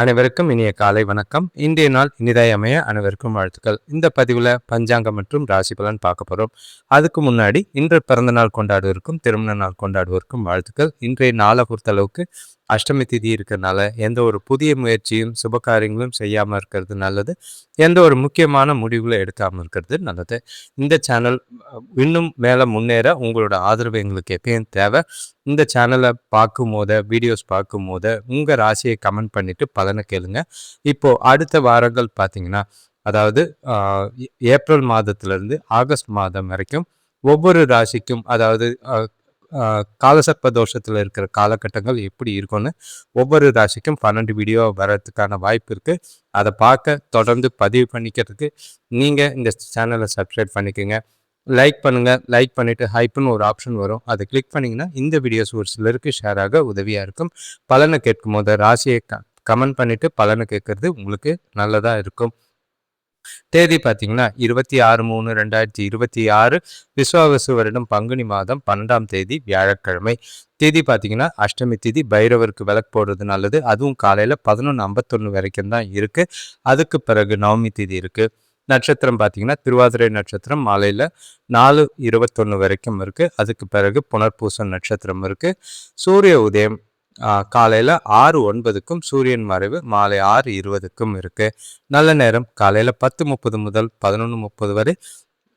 அனைவருக்கும் இனிய காலை வணக்கம். இன்றைய நாள் இனிதாய் அமைய அனைவருக்கும் வாழ்த்துக்கள். இந்த பதிவில் பஞ்சாங்கம் மற்றும் ராசி பலன் பார்க்க போகிறோம். அதுக்கு முன்னாடி இன்று பிறந்த நாள் கொண்டாடுவதற்கும் திருமண நாள் கொண்டாடுவதற்கும் வாழ்த்துக்கள். இன்றைய நாளை பொறுத்தளவுக்கு அஷ்டமி திதி இருக்கிறதுனால எந்த ஒரு புதிய முயற்சியும் சுப காரியங்களும் செய்யாமல் இருக்கிறது நல்லது. எந்த ஒரு முக்கியமான முடிவுகளை எடுக்காமல் இருக்கிறது நல்லது. இந்த சேனல் இன்னும் மேலே முன்னேற உங்களோட ஆதரவு எங்களுக்கு எப்பயும் தேவை. இந்த சேனலை பார்க்கும் போத வீடியோஸ் பார்க்கும் போத உங்கள் ராசியை கமெண்ட் பண்ணிவிட்டு பலனை கேளுங்க. இப்போது அடுத்த வாரங்கள் பார்த்தீங்கன்னா, அதாவது ஏப்ரல் மாதத்திலிருந்து ஆகஸ்ட் மாதம் வரைக்கும் ஒவ்வொரு ராசிக்கும், அதாவது காலசர்ப்ப தோஷத்தில் இருக்கிற காலகட்டங்கள் எப்படி இருக்கும்னு ஒவ்வொரு ராசிக்கும் 12 வீடியோ வர்றதுக்கான வாய்ப்பு இருக்குது. அதை பார்க்க தொடர்ந்து பதிவு பண்ணிக்கிறதுக்கு நீங்கள் இந்த சேனலை சப்ஸ்கிரைப் பண்ணிக்கோங்க. லைக் பண்ணுங்கள். லைக் பண்ணிவிட்டு ஹைப்புன்னு ஒரு ஆப்ஷன் வரும், அதை கிளிக் பண்ணிங்கன்னா இந்த வீடியோஸ் ஒரு சிலருக்கு ஷேர் ஆக உதவியாக இருக்கும். பலனை கேட்கும் போது ராசியை கமெண்ட் பண்ணிவிட்டு பலனை கேட்குறது உங்களுக்கு நல்லதாக இருக்கும். தேதி பார்த்தீங்கன்னா 26/3/2026 விஸ்வாவசு வருடம் பங்குனி மாதம் 12ஆம் தேதி வியாழக்கிழமை. தேதி பார்த்தீங்கன்னா அஷ்டமி திதி. பைரவருக்கு விளக்கு போடுறது நல்லது. அதுவும் காலையில் 11:51 வரைக்கும் தான் இருக்குது. அதுக்கு பிறகு நவமி திதி இருக்குது. நட்சத்திரம் பார்த்தீங்கன்னா திருவாதிரை நட்சத்திரம் மாலையில் 4:21 வரைக்கும் இருக்குது. அதுக்கு பிறகு புனர்பூசம் நட்சத்திரம் இருக்குது. சூரிய உதயம் காலையில் 6:09க்கும் சூரியன் மறைவு மாலை 6:20க்கும் இருக்குது. நல்ல நேரம் காலையில் 10:30 முதல் 11:30 வரை,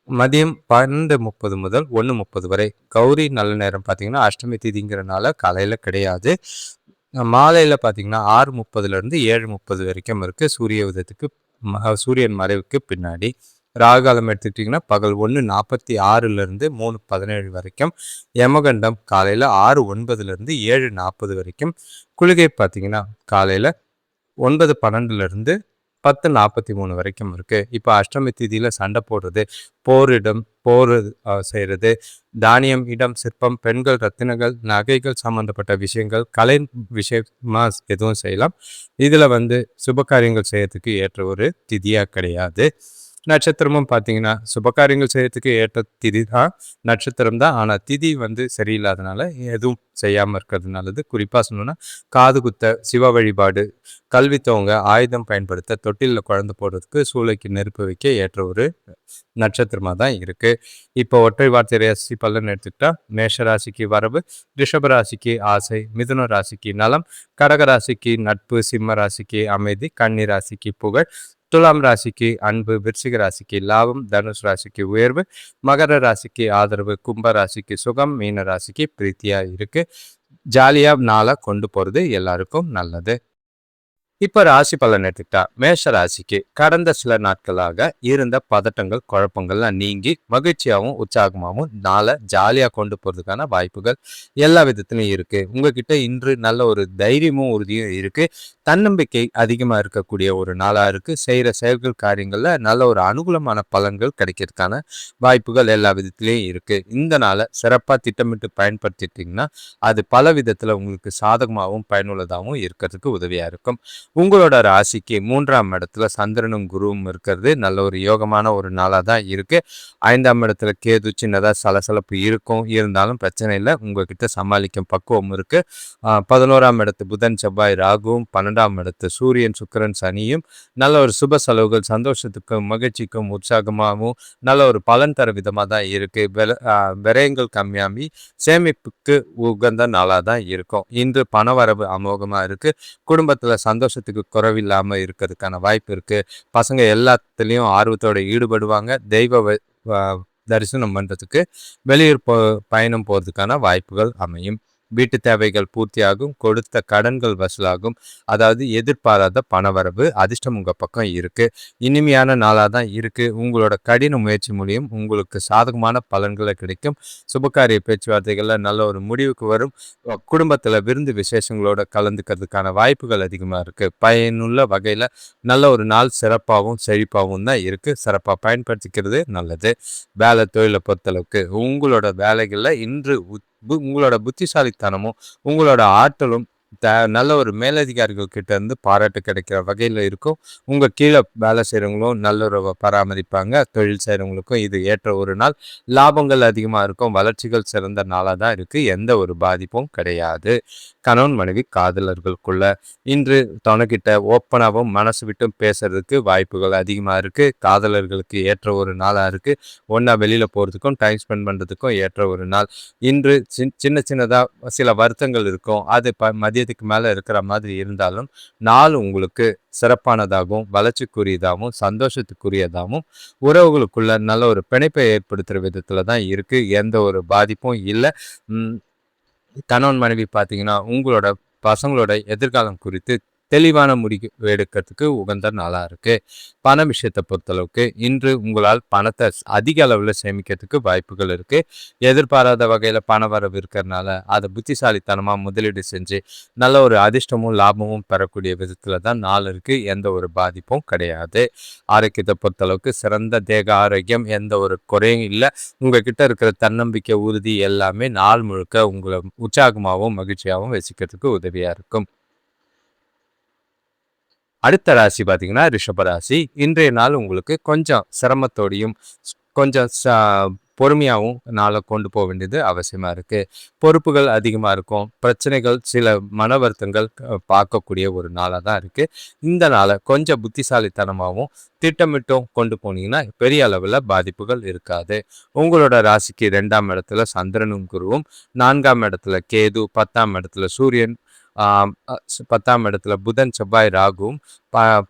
மதியம் 12:30 முதல் 1:30 வரை. கௌரி நல்ல நேரம் பார்த்தீங்கன்னா அஷ்டமி திதிங்கிறனால காலையில் கிடையாது. மாலையில் பார்த்தீங்கன்னா 6:30லேருந்து 7:30 வரைக்கும் இருக்குது சூரிய உதயத்துக்கு சூரியன் மறைவுக்கு பின்னாடி. ராகுகாலம் எடுத்துக்கிட்டிங்கன்னா பகல் 1:46லேருந்து 3:17 வரைக்கும். யமகண்டம் காலையில் 6:09லேருந்து 7:40 வரைக்கும். குளிகை பார்த்தீங்கன்னா காலையில் 9:12லேருந்து 10:43 வரைக்கும் இருக்குது. இப்போ அஷ்டமி திதியில் சண்டை போடுறது, போர் செய்கிறது, தானியம், இடம், சிற்பம், பெண்கள், ரத்தினங்கள், நகைகள் சம்மந்தப்பட்ட விஷயங்கள், கலை விஷயமாக எதுவும் செய்யலாம். இதில் சுப காரியங்கள் செய்யறதுக்கு ஏற்ற ஒரு திதியாக கிடையாது. நட்சத்திரமும் பார்த்தீங்கன்னா சுபகாரியங்கள் செய்யறதுக்கு ஏற்ற திதி தான், நட்சத்திரம் தான். ஆனால் திதி சரியில்லாதனால எதுவும் செய்யாமல் இருக்கிறது நல்லது. குறிப்பாக சொல்லணும்னா காது குத்த, சிவ வழிபாடு, கல்வி துவங்க, ஆயுதம் பயன்படுத்த, தொட்டிலில் குழந்தை போடுறதுக்கு, சூளைக்கு நெருப்பு வைக்க ஏற்ற ஒரு நட்சத்திரமாக தான் இருக்குது. இப்போ ஒற்றை வார்த்தை ராசி பலன் எடுத்துக்கிட்டா மேஷ ராசிக்கு வரவு, ரிஷப ராசிக்கு ஆசை, மிதுன ராசிக்கு நலம், கடக ராசிக்கு நட்பு, சிம்ம ராசிக்கு அமைதி, கன்னி ராசிக்கு புகழ், துலாம் ராசிக்கு அன்பு, விருச்சிக ராசிக்கு லாபம், தனுஷ் ராசிக்கு உயர்வு, மகர ராசிக்கு ஆதரவு, கும்ப ராசிக்கு சுகம், மீன ராசிக்கு பிரீத்தியாக இருக்குது. ஜாலியாக நாளை கொண்டு போகிறது எல்லாருக்கும் நல்லது. இப்போ ராசி பலன் எடுத்துக்கிட்டா மேஷ ராசிக்கு கடந்த சில நாட்களாக இருந்த பதட்டங்கள், குழப்பங்கள்லாம் நீங்கி மகிழ்ச்சியாகவும் உற்சாகமாகவும் நாளை ஜாலியாக கொண்டு போகிறதுக்கான வாய்ப்புகள் எல்லா விதத்துலையும் இருக்குது. உங்ககிட்ட இன்று நல்ல ஒரு தைரியமும் உறுதியும் இருக்குது. தன்னம்பிக்கை அதிகமாக இருக்கக்கூடிய ஒரு நாளாக இருக்குது. செய்கிற செயல்கள், காரியங்களில் நல்ல ஒரு அனுகூலமான பலன்கள் கிடைக்கிறதுக்கான வாய்ப்புகள் எல்லா விதத்துலேயும் இருக்குது. இந்த நாளை சிறப்பாக திட்டமிட்டு பயன்படுத்திட்டிங்கன்னா அது பல விதத்தில் உங்களுக்கு சாதகமாகவும் பயனுள்ளதாகவும் இருக்கிறதுக்கு உதவியாக இருக்கும். உங்களோட ராசிக்கு 3ஆம் இடத்துல சந்திரனும் குருவும் இருக்கிறது நல்ல ஒரு யோகமான ஒரு நாளாக தான் இருக்குது. 5ஆம் இடத்துல கேது சின்னதாக சலசலப்பு இருக்கும், இருந்தாலும் பிரச்சனை இல்லை, உங்ககிட்ட சமாளிக்கும் பக்குவம் இருக்குது. 11ஆம் இடத்து புதன் செவ்வாய் ராகுவும், 12ஆம் இடத்து சூரியன் சுக்கிரன் சனியும் நல்ல ஒரு சுப செலவுகள், சந்தோஷத்துக்கும் மகிழ்ச்சிக்கும் உற்சாகமாகவும் நல்ல ஒரு பலன் தர விதமாக தான் இருக்குது. விரயங்கள் கம்மியாகி சேமிப்புக்கு உகந்த நாளாக தான் இருக்கும். இன்று பணவரவு அமோகமாக இருக்குது. குடும்பத்தில் சந்தோஷத்துக்கு குறைவில்லாமல் இருக்கிறதுக்கான வாய்ப்பு இருக்குது. பசங்க எல்லாத்துலேயும் ஆர்வத்தோடு ஈடுபடுவாங்க. தெய்வ தரிசனம் பண்ணுறதுக்கு வெளியூர் பயணம் போகிறதுக்கான வாய்ப்புகள் அமையும். வீட்டு தேவைகள் பூர்த்தியாகும். கொடுத்த கடன்கள் வசூலாகும். அதாவது எதிர்பாராத பணவரவு, அதிர்ஷ்டம் உங்கள் பக்கம் இருக்குது. இனிமையான நாளாக தான் இருக்குது. உங்களோட கடின முயற்சி மூலியம் உங்களுக்கு சாதகமான பலன்களை கிடைக்கும். சுபகாரிய பேச்சுவார்த்தைகளில் நல்ல ஒரு முடிவுக்கு வரும். குடும்பத்தில் விருந்து விசேஷங்களோட கலந்துக்கிறதுக்கான வாய்ப்புகள் அதிகமாக இருக்குது. பயனுள்ள வகையில் நல்ல ஒரு நாள் சிறப்பாகவும் செழிப்பாகவும் தான் இருக்குது. சிறப்பாக பயன்படுத்திக்கிறது நல்லது. வேலை தொழிலை பொறுத்தளவுக்கு உங்களோட வேலைகளில் இன்று உங்களோட புத்திசாலித்தனமும் உங்களோட ஆற்றலும் நல்ல ஒரு மேலதிகாரிகள் கிட்ட இருந்து பாராட்டு கிடைக்கிற வகையில் இருக்கும். உங்கள் கீழே வேலை செய்கிறவங்களும் நல்லுறவை பராமரிப்பாங்க. தொழில் செய்கிறவங்களுக்கும் இது ஏற்ற ஒரு நாள். லாபங்கள் அதிகமாக இருக்கும். வளர்ச்சிகள் சிறந்த நாளாக தான் இருக்குது. எந்த ஒரு பாதிப்பும் கிடையாது. கணவன் மனைவி காதலர்களுக்குள்ள இன்று துணைக்கிட்ட ஓப்பனாகவும் மனசு விட்டும் பேசுறதுக்கு வாய்ப்புகள் அதிகமாக இருக்குது. காதலர்களுக்கு ஏற்ற ஒரு நாளாக இருக்குது. ஒன்றா வெளியில் போகிறதுக்கும் டைம் ஸ்பெண்ட் பண்ணுறதுக்கும் ஏற்ற ஒரு நாள். இன்று சின்ன சின்னதாக சில வருத்தங்கள் இருக்கும். அது மதியத்துக்கு மேலே இருக்கிற மாதிரி இருந்தாலும் நாள் உங்களுக்கு சிறப்பானதாகவும் வளர்ச்சிக்குரியதாகவும் சந்தோஷத்துக்குரியதாகவும் உறவுகளுக்குள்ள நல்ல ஒரு பிணைப்பை ஏற்படுத்துகிற விதத்தில் தான் இருக்குது. எந்த ஒரு பாதிப்பும் இல்லை. கணவன் மனைவி பார்த்தீங்கன்னா உங்களோட பசங்களோட எதிர்காலம் குறித்து தெளிவான முடிவு எடுக்கிறதுக்கு உகந்த நாளாக இருக்குது. பண விஷயத்தை பொறுத்தளவுக்கு இன்று உங்களால் பணத்தை அதிக அளவில் சேமிக்கிறதுக்கு வாய்ப்புகள் இருக்குது. எதிர்பாராத வகையில் பண வரவு இருக்கிறதுனால அதை புத்திசாலித்தனமாக முதலீடு செஞ்சு நல்ல ஒரு அதிர்ஷ்டமும் லாபமும் பெறக்கூடிய விதத்தில் தான் நாள் இருக்குது. எந்த ஒரு பாதிப்பும் கிடையாது. ஆரோக்கியத்தை பொறுத்தளவுக்கு சிறந்த தேக ஆரோக்கியம், எந்த ஒரு குறையும் இல்லை. உங்ககிட்ட இருக்கிற தன்னம்பிக்கை, உறுதி எல்லாமே நாள் முழுக்க உங்களை உற்சாகமாகவும் மகிழ்ச்சியாகவும் வச்சுக்கிறதுக்கு உதவியாக இருக்கும். அடுத்த ராசி பார்த்தீங்கன்னா ரிஷபராசி. இன்றைய நாள் உங்களுக்கு கொஞ்சம் சிரமத்தோடையும் கொஞ்சம் பொறுமையாகவும் நாளை கொண்டு போக வேண்டியது அவசியமாக இருக்குது. பொறுப்புகள் அதிகமாக இருக்கும். பிரச்சனைகள், சில மன வருத்தங்கள் பார்க்கக்கூடிய ஒரு நாளாக தான் இருக்குது. இந்த நாளை கொஞ்சம் புத்திசாலித்தனமாகவும் திட்டமிட்டும் கொண்டு போனீங்கன்னா பெரிய அளவில் பாதிப்புகள் இருக்காது. உங்களோட ராசிக்கு 2ஆம் இடத்துல சந்திரனும் குருவும், 4ஆம் இடத்துல கேது, 10ஆம் இடத்துல சூரியன், 10ஆம் இடத்துல புதன், செவ்வாய், ராகுவும்,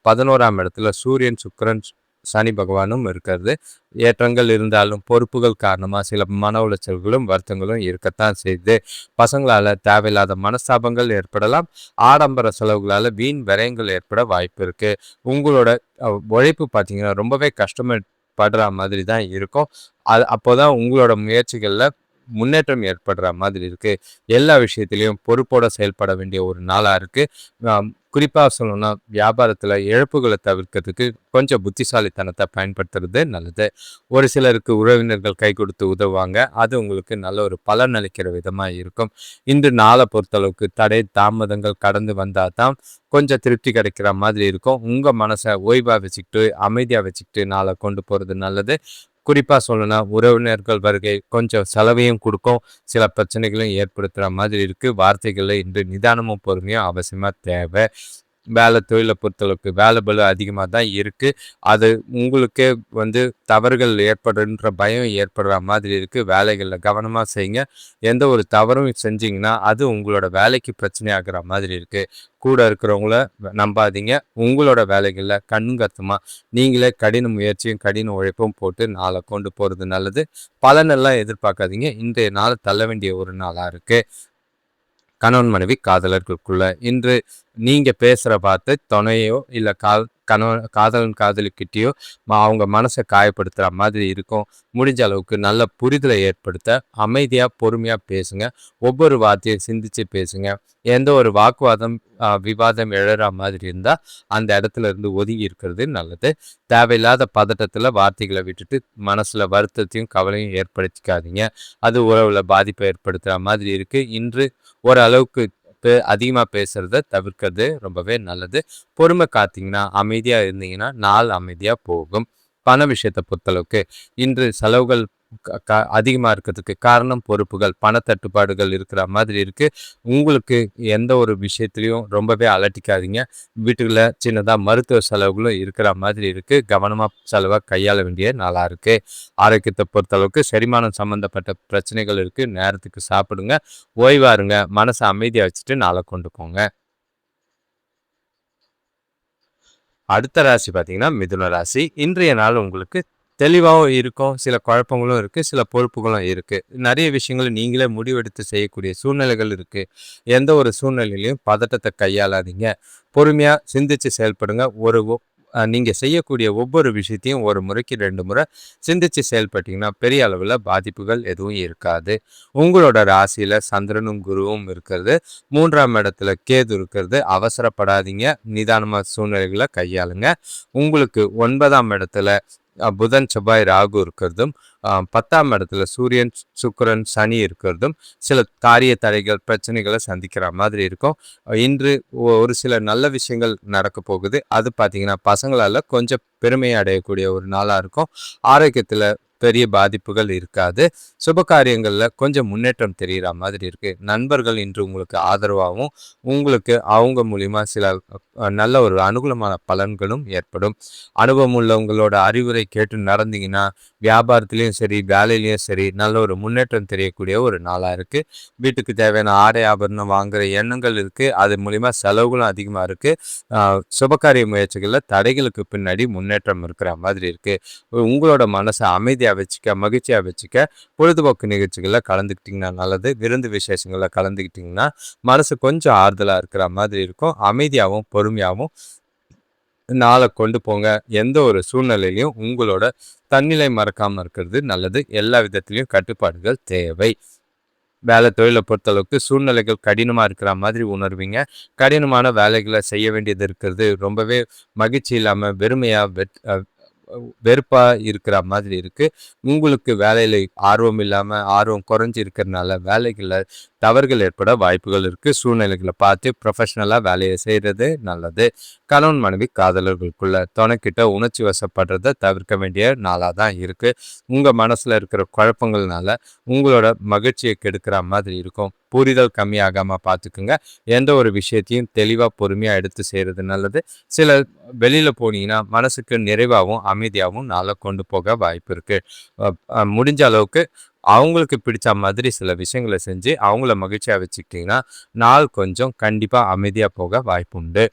11ஆம் இடத்துல சூரியன், சுக்கிரன், சனி பகவானும் இருக்கிறது. ஏற்றங்கள் இருந்தாலும் பொறுப்புகள் காரணமாக சில மன உளைச்சல்களும் வருத்தங்களும் இருக்கத்தான் செய்யுது. பசங்களால் தேவையில்லாத மனஸ்தாபங்கள் ஏற்படலாம். ஆடம்பர செலவுகளால் வீண் விரயங்கள் ஏற்பட வாய்ப்பு இருக்குது. உங்களோட உழைப்பு பார்த்தீங்கன்னா ரொம்பவே கஷ்டப்படுற மாதிரி தான் இருக்கும். அப்போதான் உங்களோட முயற்சிகளில் முன்னேற்றம் ஏற்படுற மாதிரி இருக்குது. எல்லா விஷயத்திலையும் பொறுப்போட செயல்பட வேண்டிய ஒரு நாளாக இருக்குது. குறிப்பாக சொல்லணும்னா வியாபாரத்தில் இழப்புகளை தவிர்க்கிறதுக்கு கொஞ்சம் புத்திசாலித்தனத்தை பயன்படுத்துறது நல்லது. ஒரு சிலருக்கு உறவினர்கள் கை கொடுத்து உதவுவாங்க. அது உங்களுக்கு நல்ல ஒரு பலன் அளிக்கிற விதமாக இருக்கும். இன்று நாளை பொறுத்தளவுக்கு தடை தாமதங்கள் கடந்து வந்தால் தான் கொஞ்சம் திருப்தி கிடைக்கிற மாதிரி இருக்கும். உங்கள் மனசை ஓய்வாக வச்சுக்கிட்டு அமைதியாக வச்சுக்கிட்டு நாளை கொண்டு போகிறது நல்லது. குறிப்பாக சொல்லணும்னா உறவினர்கள் வருகை கொஞ்சம் செலவையும் கொடுக்கும். சில பிரச்சனைகளையும் ஏற்படுத்துகிற மாதிரி இருக்குது. வார்த்தைகளில் இன்று நிதானமும் பொறுமையும் அவசியமாக தேவை. வேலை தொழிலை பொறுத்தளவுக்கு வேலை பளு அதிகமாக தான் இருக்குது. அது உங்களுக்கே தவறுகள் ஏற்படுன்ற பயம் ஏற்படுற மாதிரி இருக்குது. வேலைகளில் கவனமாக செய்யுங்க. எந்த ஒரு தவறும் செஞ்சிங்கன்னா அது உங்களோட வேலைக்கு பிரச்சனை ஆகிற மாதிரி இருக்குது. கூட இருக்கிறவங்கள நம்பாதீங்க. உங்களோட வேலைகளில் கண்ணுங்கத்தமாக நீங்களே கடின முயற்சியும் கடின உழைப்பும் போட்டு நாளை கொண்டு போகிறது நல்லது. பலனெல்லாம் எதிர்பார்க்காதீங்க. இன்றைய நாள் தள்ள வேண்டிய ஒரு நாளாக இருக்குது. கணவன் மனைவி காதலர்களுக்குள்ள இன்று நீங்கள் பேசுகிற பார்த்து துணையோ இல்லை காதலன் காதலிக்கிட்டேயோ அவங்க மனசை காயப்படுத்துகிற மாதிரி இருக்கும். முடிஞ்ச அளவுக்கு நல்ல புரிதலை ஏற்படுத்த அமைதியாக பொறுமையாக பேசுங்க. ஒவ்வொரு வார்த்தையும் சிந்திச்சு பேசுங்க. எந்த ஒரு வாக்குவாதம் விவாதம் எழற மாதிரி இருந்தால் அந்த இடத்துல இருந்து ஒதுங்கி இருக்கிறது நல்லது. தேவையில்லாத பதட்டத்தில் வார்த்தைகளை விட்டுட்டு மனசில் வருத்தத்தையும் கவலையும் ஏற்படுத்திக்காதீங்க. அது உறவில் பாதிப்பை ஏற்படுத்துகிற மாதிரி இருக்குது. இன்று ஓரளவுக்கு அதிகமாக பேசுகிறத தவிர்க்கிறது ரொம்பவே நல்லது. பொறுமை காத்தீங்கன்னா அமைதியாக இருந்தீங்கன்னா நாள் அமைதியாக போகும். பண விஷயத்தை பொறுத்தளவுக்கு இன்று செலவுகள் அதிகமாக இருக்கிறதுக்கு காரணம் பொறுப்புகள், பணத்தட்டுப்பாடுகள் இருக்கிற மாதிரி இருக்குது. உங்களுக்கு எந்த ஒரு விஷயத்துலையும் ரொம்பவே அலட்டிக்காதீங்க. வீட்டுக்குள்ள சின்னதாக மருத்துவ செலவுகளும் இருக்கிற மாதிரி இருக்குது. கவனமாக செலவாக கையாள வேண்டிய நாளாக இருக்குது. ஆரோக்கியத்தை பொறுத்தளவுக்கு செரிமானம் சம்மந்தப்பட்ட பிரச்சனைகள் இருக்குது. நேரத்துக்கு சாப்பிடுங்க, ஓய்வாருங்க, மனசை அமைதியாக வச்சுட்டு நாளை கொண்டு போங்க. அடுத்த ராசி பார்த்தீங்கன்னா மிதுன ராசி. இன்றைய நாள் உங்களுக்கு தெளிவாகவும் இருக்கும். சில குழப்பங்களும் இருக்குது. சில பொறுப்புகளும் இருக்குது. நிறைய விஷயங்கள் நீங்களே முடிவெடுத்து செய்யக்கூடிய சூழ்நிலைகள் இருக்குது. எந்த ஒரு சூழ்நிலையிலையும் பதட்டத்தை கையாளாதீங்க. பொறுமையாக சிந்திச்சு செயல்படுங்க. நீங்கள் செய்யக்கூடிய ஒவ்வொரு விஷயத்தையும் ஒரு முறைக்கு 2 முறை சிந்திச்சு செயல்பட்டீங்கன்னா பெரிய அளவில் பாதிப்புகள் எதுவும் இருக்காது. உங்களோட ராசியில் சந்திரனும் குருவும் இருக்கிறது. 3ஆம் இடத்துல கேது இருக்கிறது. அவசரப்படாதீங்க. நிதானமாக சூழ்நிலைகளை கையாளுங்க. உங்களுக்கு 9ஆம் இடத்துல புதன் செவ்வாய் ராகு இருக்கிறதும் 10ஆம் இடத்துல சூரியன் சுக்கிரன் சனி இருக்கிறதும் சில காரிய தடைகள் பிரச்சனைகளை சந்திக்கிற மாதிரி இருக்கும். இன்று ஒரு சில நல்ல விஷயங்கள் நடக்க போகுது. அது பார்த்தீங்கன்னா பசங்களால கொஞ்சம் பெருமை அடையக்கூடிய ஒரு நாளா இருக்கும். ஆரோக்கியத்துல பெரிய பாதிப்புகள் இருக்காது. சுப காரியங்கள்ல கொஞ்சம் முன்னேற்றம் தெரிகிற மாதிரி இருக்கு. நண்பர்கள் இன்று உங்களுக்கு ஆதரவாகவும் உங்களுக்கு அவங்க மூலியமா சில நல்ல ஒரு அனுகூலமான பலன்களும் ஏற்படும். அனுபவம் உள்ளவங்களோட அறிவுரை கேட்டு நடந்தீங்கன்னா வியாபாரத்திலையும் சரி வேலையிலையும் சரி நல்ல ஒரு முன்னேற்றம் தெரியக்கூடிய ஒரு நாளாக இருக்குது. வீட்டுக்கு தேவையான ஆடை ஆபரணம் வாங்குகிற எண்ணங்கள் இருக்குது. அது மூலிமா செலவுகளும் அதிகமாக இருக்குது. சுபகாரிய முயற்சிகளில் தடைகளுக்கு பின்னாடி முன்னேற்றம் இருக்கிற மாதிரி இருக்குது. உங்களோட மனசை அமைதியாக வச்சுக்க மகிழ்ச்சியாக வச்சுக்க பொழுதுபோக்கு நிகழ்ச்சிகளில் கலந்துக்கிட்டிங்கன்னா நல்லது. விருந்து விசேஷங்களில் கலந்துக்கிட்டிங்கன்னா மனசு கொஞ்சம் ஆறுதலாக இருக்கிற மாதிரி இருக்கும். அமைதியாகவும் பொறுமையாகவும் நாளை கொண்டு போங்க. எந்த ஒரு சூழ்நிலையிலையும் உங்களோட தன்னிலை மறக்காமல் இருக்கிறது நல்லது. எல்லா விதத்திலையும் கட்டுப்பாடுகள் தேவை. வேலை தொழிலை பொறுத்தளவுக்கு சூழ்நிலைகள் கடினமாக இருக்கிற மாதிரி உணர்வீங்க. கடினமான வேலைகளை செய்ய வேண்டியது இருக்கிறது. ரொம்பவே மகிழ்ச்சி இல்லாமல் வெறுமையாக வெறுப்பா இருக்கிற மாதிரி இருக்கு. உங்களுக்கு வேலையில ஆர்வம் இல்லாம ஆர்வம் குறைஞ்சி இருக்கிறதுனால வேலைகள்ல தவறுகள் ஏற்பட வாய்ப்புகள் இருக்கு. சூழ்நிலைகளை பார்த்து ப்ரொஃபஷனலா வேலையை செய்யறது நல்லது. கணவன் மனைவி காதலர்களுக்குள்ள துணைக்கிட்ட உணர்ச்சி வசப்படுறத தவிர்க்க வேண்டிய நாளாக தான் இருக்கு. உங்க மனசுல இருக்கிற குழப்பங்கள்னால உங்களோட மகிழ்ச்சியை கெடுக்கிற மாதிரி இருக்கும். புரிதல் கம்மியாகாம பார்த்துக்குங்க. எந்த ஒரு விஷயத்தையும் தெளிவா பொறுமையா எடுத்து செய்யறது நல்லது. சில வெளியில போனீங்கன்னா மனசுக்கு நிறைவாகவும் அமைதியாகவும் நாளை கொண்டு போக வாய்ப்பு இருக்கு. முடிஞ்ச அளவுக்கு அவங்களுக்கு பிடிச்ச மாதிரி சில விஷயங்களை செஞ்சு அவங்கள மகிழ்ச்சியா வச்சுக்கிட்டீங்கன்னா நாள் கொஞ்சம் கண்டிப்பா அமைதியா போக வாய்ப்பு உண்டு.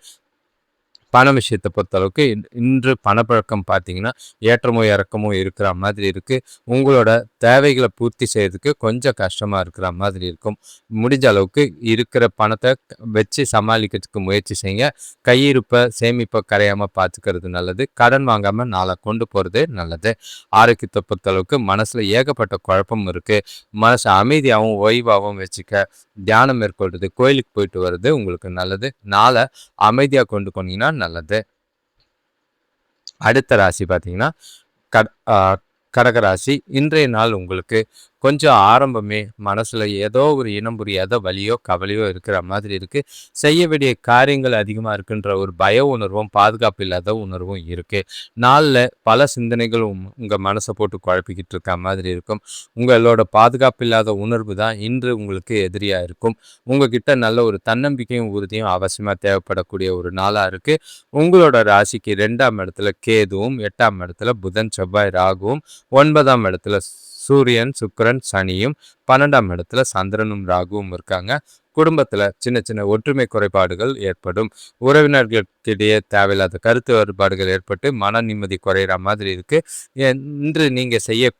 பண விஷயத்தை பொறுத்தளவுக்கு இன்று பணப்பழக்கம் பார்த்தீங்கன்னா ஏற்றமோ இறக்கமோ இருக்கிற மாதிரி இருக்குது. உங்களோட தேவைகளை பூர்த்தி செய்யறதுக்கு கொஞ்சம் கஷ்டமாக இருக்கிற மாதிரி இருக்கும். முடிஞ்ச அளவுக்கு இருக்கிற பணத்தை வச்சு சமாளிக்கிறதுக்கு முயற்சி செய்யுங்க. கையிருப்பை சேமிப்பை கரையாமல் பார்த்துக்கிறது நல்லது. கடன் வாங்காமல் நாளை கொண்டு போகிறது நல்லது. ஆரோக்கியத்தை பொறுத்தளவுக்கு மனசில் ஏகப்பட்ட குழப்பம் இருக்குது. மனசை அமைதியாகவும் ஓய்வாகவும் வச்சுக்க தியானம் மேற்கொள்வது கோயிலுக்கு போயிட்டு வர்றது உங்களுக்கு நல்லது. நாளை அமைதியாக கொண்டு போனீங்கன்னா நல்லது. அடுத்த ராசி பார்த்தீங்கன்னா கடகராசி. இன்றைய நாள் உங்களுக்கு கொஞ்சம் ஆரம்பமே மனசில் ஏதோ ஒரு இனம் புரியாத வலியோ கவலையோ இருக்கிற மாதிரி இருக்குது. செய்ய வேண்டிய காரியங்கள் அதிகமாக இருக்குன்ற ஒரு பய உணர்வும் பாதுகாப்பு இல்லாத உணர்வும் இருக்குது. நாளில் பல சிந்தனைகள் உங்கள் மனசை போட்டு குழப்பிக்கிட்டு இருக்க மாதிரி இருக்கும். உங்களோட பாதுகாப்பு இல்லாத உணர்வு தான் இன்று உங்களுக்கு எதிரியாக இருக்கும். உங்ககிட்ட நல்ல ஒரு தன்னம்பிக்கையும் உறுதியும் அவசியமாக தேவைப்படக்கூடிய ஒரு நாளாக இருக்குது. உங்களோட ராசிக்கு 2ஆம் இடத்துல கேதுவும் 8ஆம் இடத்துல புதன் செவ்வாய் ராகுவும் 9ஆம் இடத்துல சூரியன் சுக்கிரன் சனியும் 12ஆம் இடத்துல சந்திரனும் ராகுவும் இருக்காங்க. குடும்பத்துல சின்ன சின்ன ஒற்றுமை குறைபாடுகள் ஏற்படும். உறவினர்களுக்கிடையே தேவையில்லாத கருத்து வேறுபாடுகள் ஏற்பட்டு மன நிம்மதி குறையிற மாதிரி இருக்கு. இன்று நீங்க செய்ய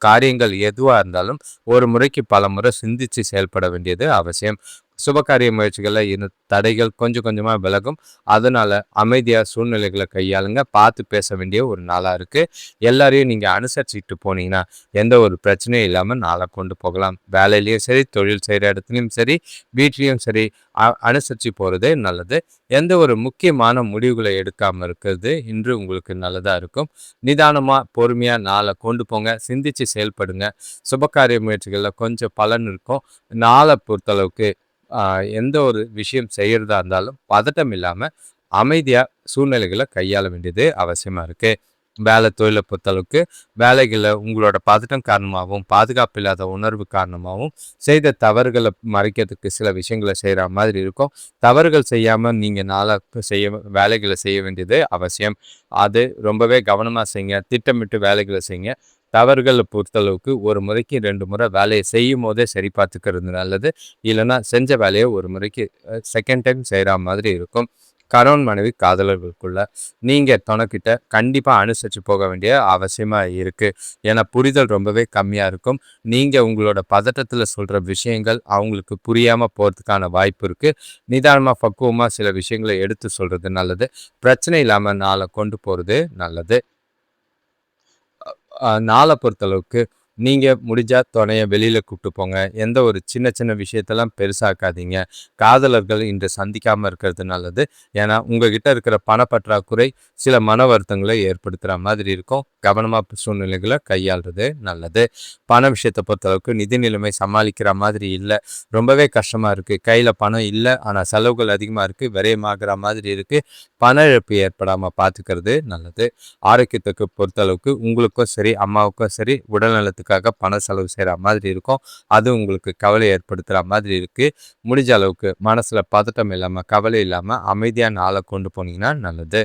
காரியங்கள் எதுவா இருந்தாலும் ஒரு முறைக்கு பல முறை சிந்திச்சு செயல்பட வேண்டியது அவசியம். சுபகாரிய முயற்சிகளில் தடைகள் கொஞ்சம் கொஞ்சமாக விலகும். அதனால அமைதியாக சூழ்நிலைகளை கையாளுங்க. பார்த்து பேச வேண்டிய ஒரு நாளாக இருக்குது. எல்லாரையும் நீங்கள் அனுசரிச்சுட்டு போனீங்கன்னா எந்த ஒரு பிரச்சனையும் இல்லாமல் நாளை கொண்டு போகலாம். வேலையிலையும் சரி தொழில் செய்கிற இடத்துலையும் சரி வீட்லேயும் சரி அனுசரித்து போகிறதே நல்லது. எந்த ஒரு முக்கியமான முடிவுகளை எடுக்காமல் இருக்கிறது இன்று உங்களுக்கு நல்லதாக இருக்கும். நிதானமாக பொறுமையாக நாளை கொண்டு போங்க. சிந்தித்து செயல்படுங்க. சுபகாரிய முயற்சிகளில் கொஞ்சம் பலன் இருக்கும். நாளை பொறுத்தளவுக்கு எந்த ஒரு விஷயம் செய்கிறதா இருந்தாலும் பதட்டம் இல்லாமல் அமைதியாக சூழ்நிலைகளை கையாள வேண்டியது அவசியமாக இருக்குது. வேலை தொழிலை பொறுத்தளவுக்கு வேலைகளில் உங்களோட பதட்டம் காரணமாகவும் பாதுகாப்பு இல்லாத உணர்வு காரணமாகவும் செய்த தவறுகளை மறைக்கிறதுக்கு சில விஷயங்களை செய்கிற மாதிரி இருக்கும். தவறுகள் செய்யாமல் நீங்கள் வேலைகளை செய்ய வேண்டியது அவசியம். அது ரொம்பவே கவனமாக செய்யுங்க. திட்டமிட்டு வேலைகளை செய்யுங்க. தவறுகளை பொறுத்தளவுக்கு ஒரு முறைக்கு 2 முறை வேலையை செய்யும் போதே சரி பார்த்துக்கிறது நல்லது. இல்லைன்னா செஞ்ச வேலையை ஒரு முறைக்கு செகண்ட் டைம் செய்கிற மாதிரி இருக்கும். கணவன் மனைவி காதலர்களுக்குள்ள நீங்கள் துணைக்கிட்ட கண்டிப்பாக அனுசரித்து போக வேண்டிய அவசியமாக இருக்குது. ஏன்னா புரிதல் ரொம்பவே கம்மியாக இருக்கும். நீங்கள் உங்களோட பதட்டத்தில் சொல்கிற விஷயங்கள் அவங்களுக்கு புரியாமல் போகிறதுக்கான வாய்ப்பு இருக்குது. நிதானமாக பக்குவமாக சில விஷயங்களை எடுத்து சொல்கிறது நல்லது. பிரச்சனை இல்லாமல் நாளை கொண்டு போகிறது நல்லது. நாளை பொறுத்தளவுக்கு உங்களோட 10ஆம் இடத்துல சூரியன் இருக்கிறது. 10ஆம் இடத்துல சந்திரனும் ராகுவும் இருக்கிறாங்க. குடும்பத்தில் சின்ன சின்ன ஒற்றுமை குறைபாடுகள் ஏற்படும். உறவினர்களுக்கிடையே தேவையில்லாத கருத்து வேறுபாடுகள் ஏற்பட்டு மன நிம்மதி குறையிற மாதிரி இருக்கு. நீங்கள் முடிஞ்சால் துணையை வெளியில் கூப்பிட்டு போங்க. எந்த ஒரு சின்ன சின்ன விஷயத்தெல்லாம் பெருசாக்காதீங்க. காதலர்கள் இன்று சந்திக்காமல் இருக்கிறது நல்லது. ஏன்னா உங்ககிட்ட இருக்கிற பணப்பற்றாக்குறை சில மன வருத்தங்களை ஏற்படுத்துகிற மாதிரி இருக்கும். கவனமாக சூழ்நிலைகளை கையாளுறது நல்லது. பண விஷயத்தை பொறுத்தளவுக்கு நிதி நிலைமை சமாளிக்கிற மாதிரி இல்லை. ரொம்பவே கஷ்டமாக இருக்குது. கையில் பணம் இல்லை, ஆனால் செலவுகள் அதிகமாக இருக்குது. விரயமாகிற மாதிரி இருக்குது. பண இழப்பு ஏற்படாமல் பார்த்துக்கிறது நல்லது. ஆரோக்கியத்துக்கு பொறுத்தளவுக்கு உங்களுக்கும் சரி அம்மாவுக்கும் சரி உடல்நலத்துக்காக பண செலவு செய்கிற மாதிரி இருக்கும். அது உங்களுக்கு கவலை ஏற்படுத்துகிற மாதிரி இருக்குது. முடிஞ்ச அளவுக்கு மனசில் பதட்டம் இல்லாமல் கவலை இல்லாமல் அமைதியான நாளை கொண்டு போனீங்கன்னா நல்லது.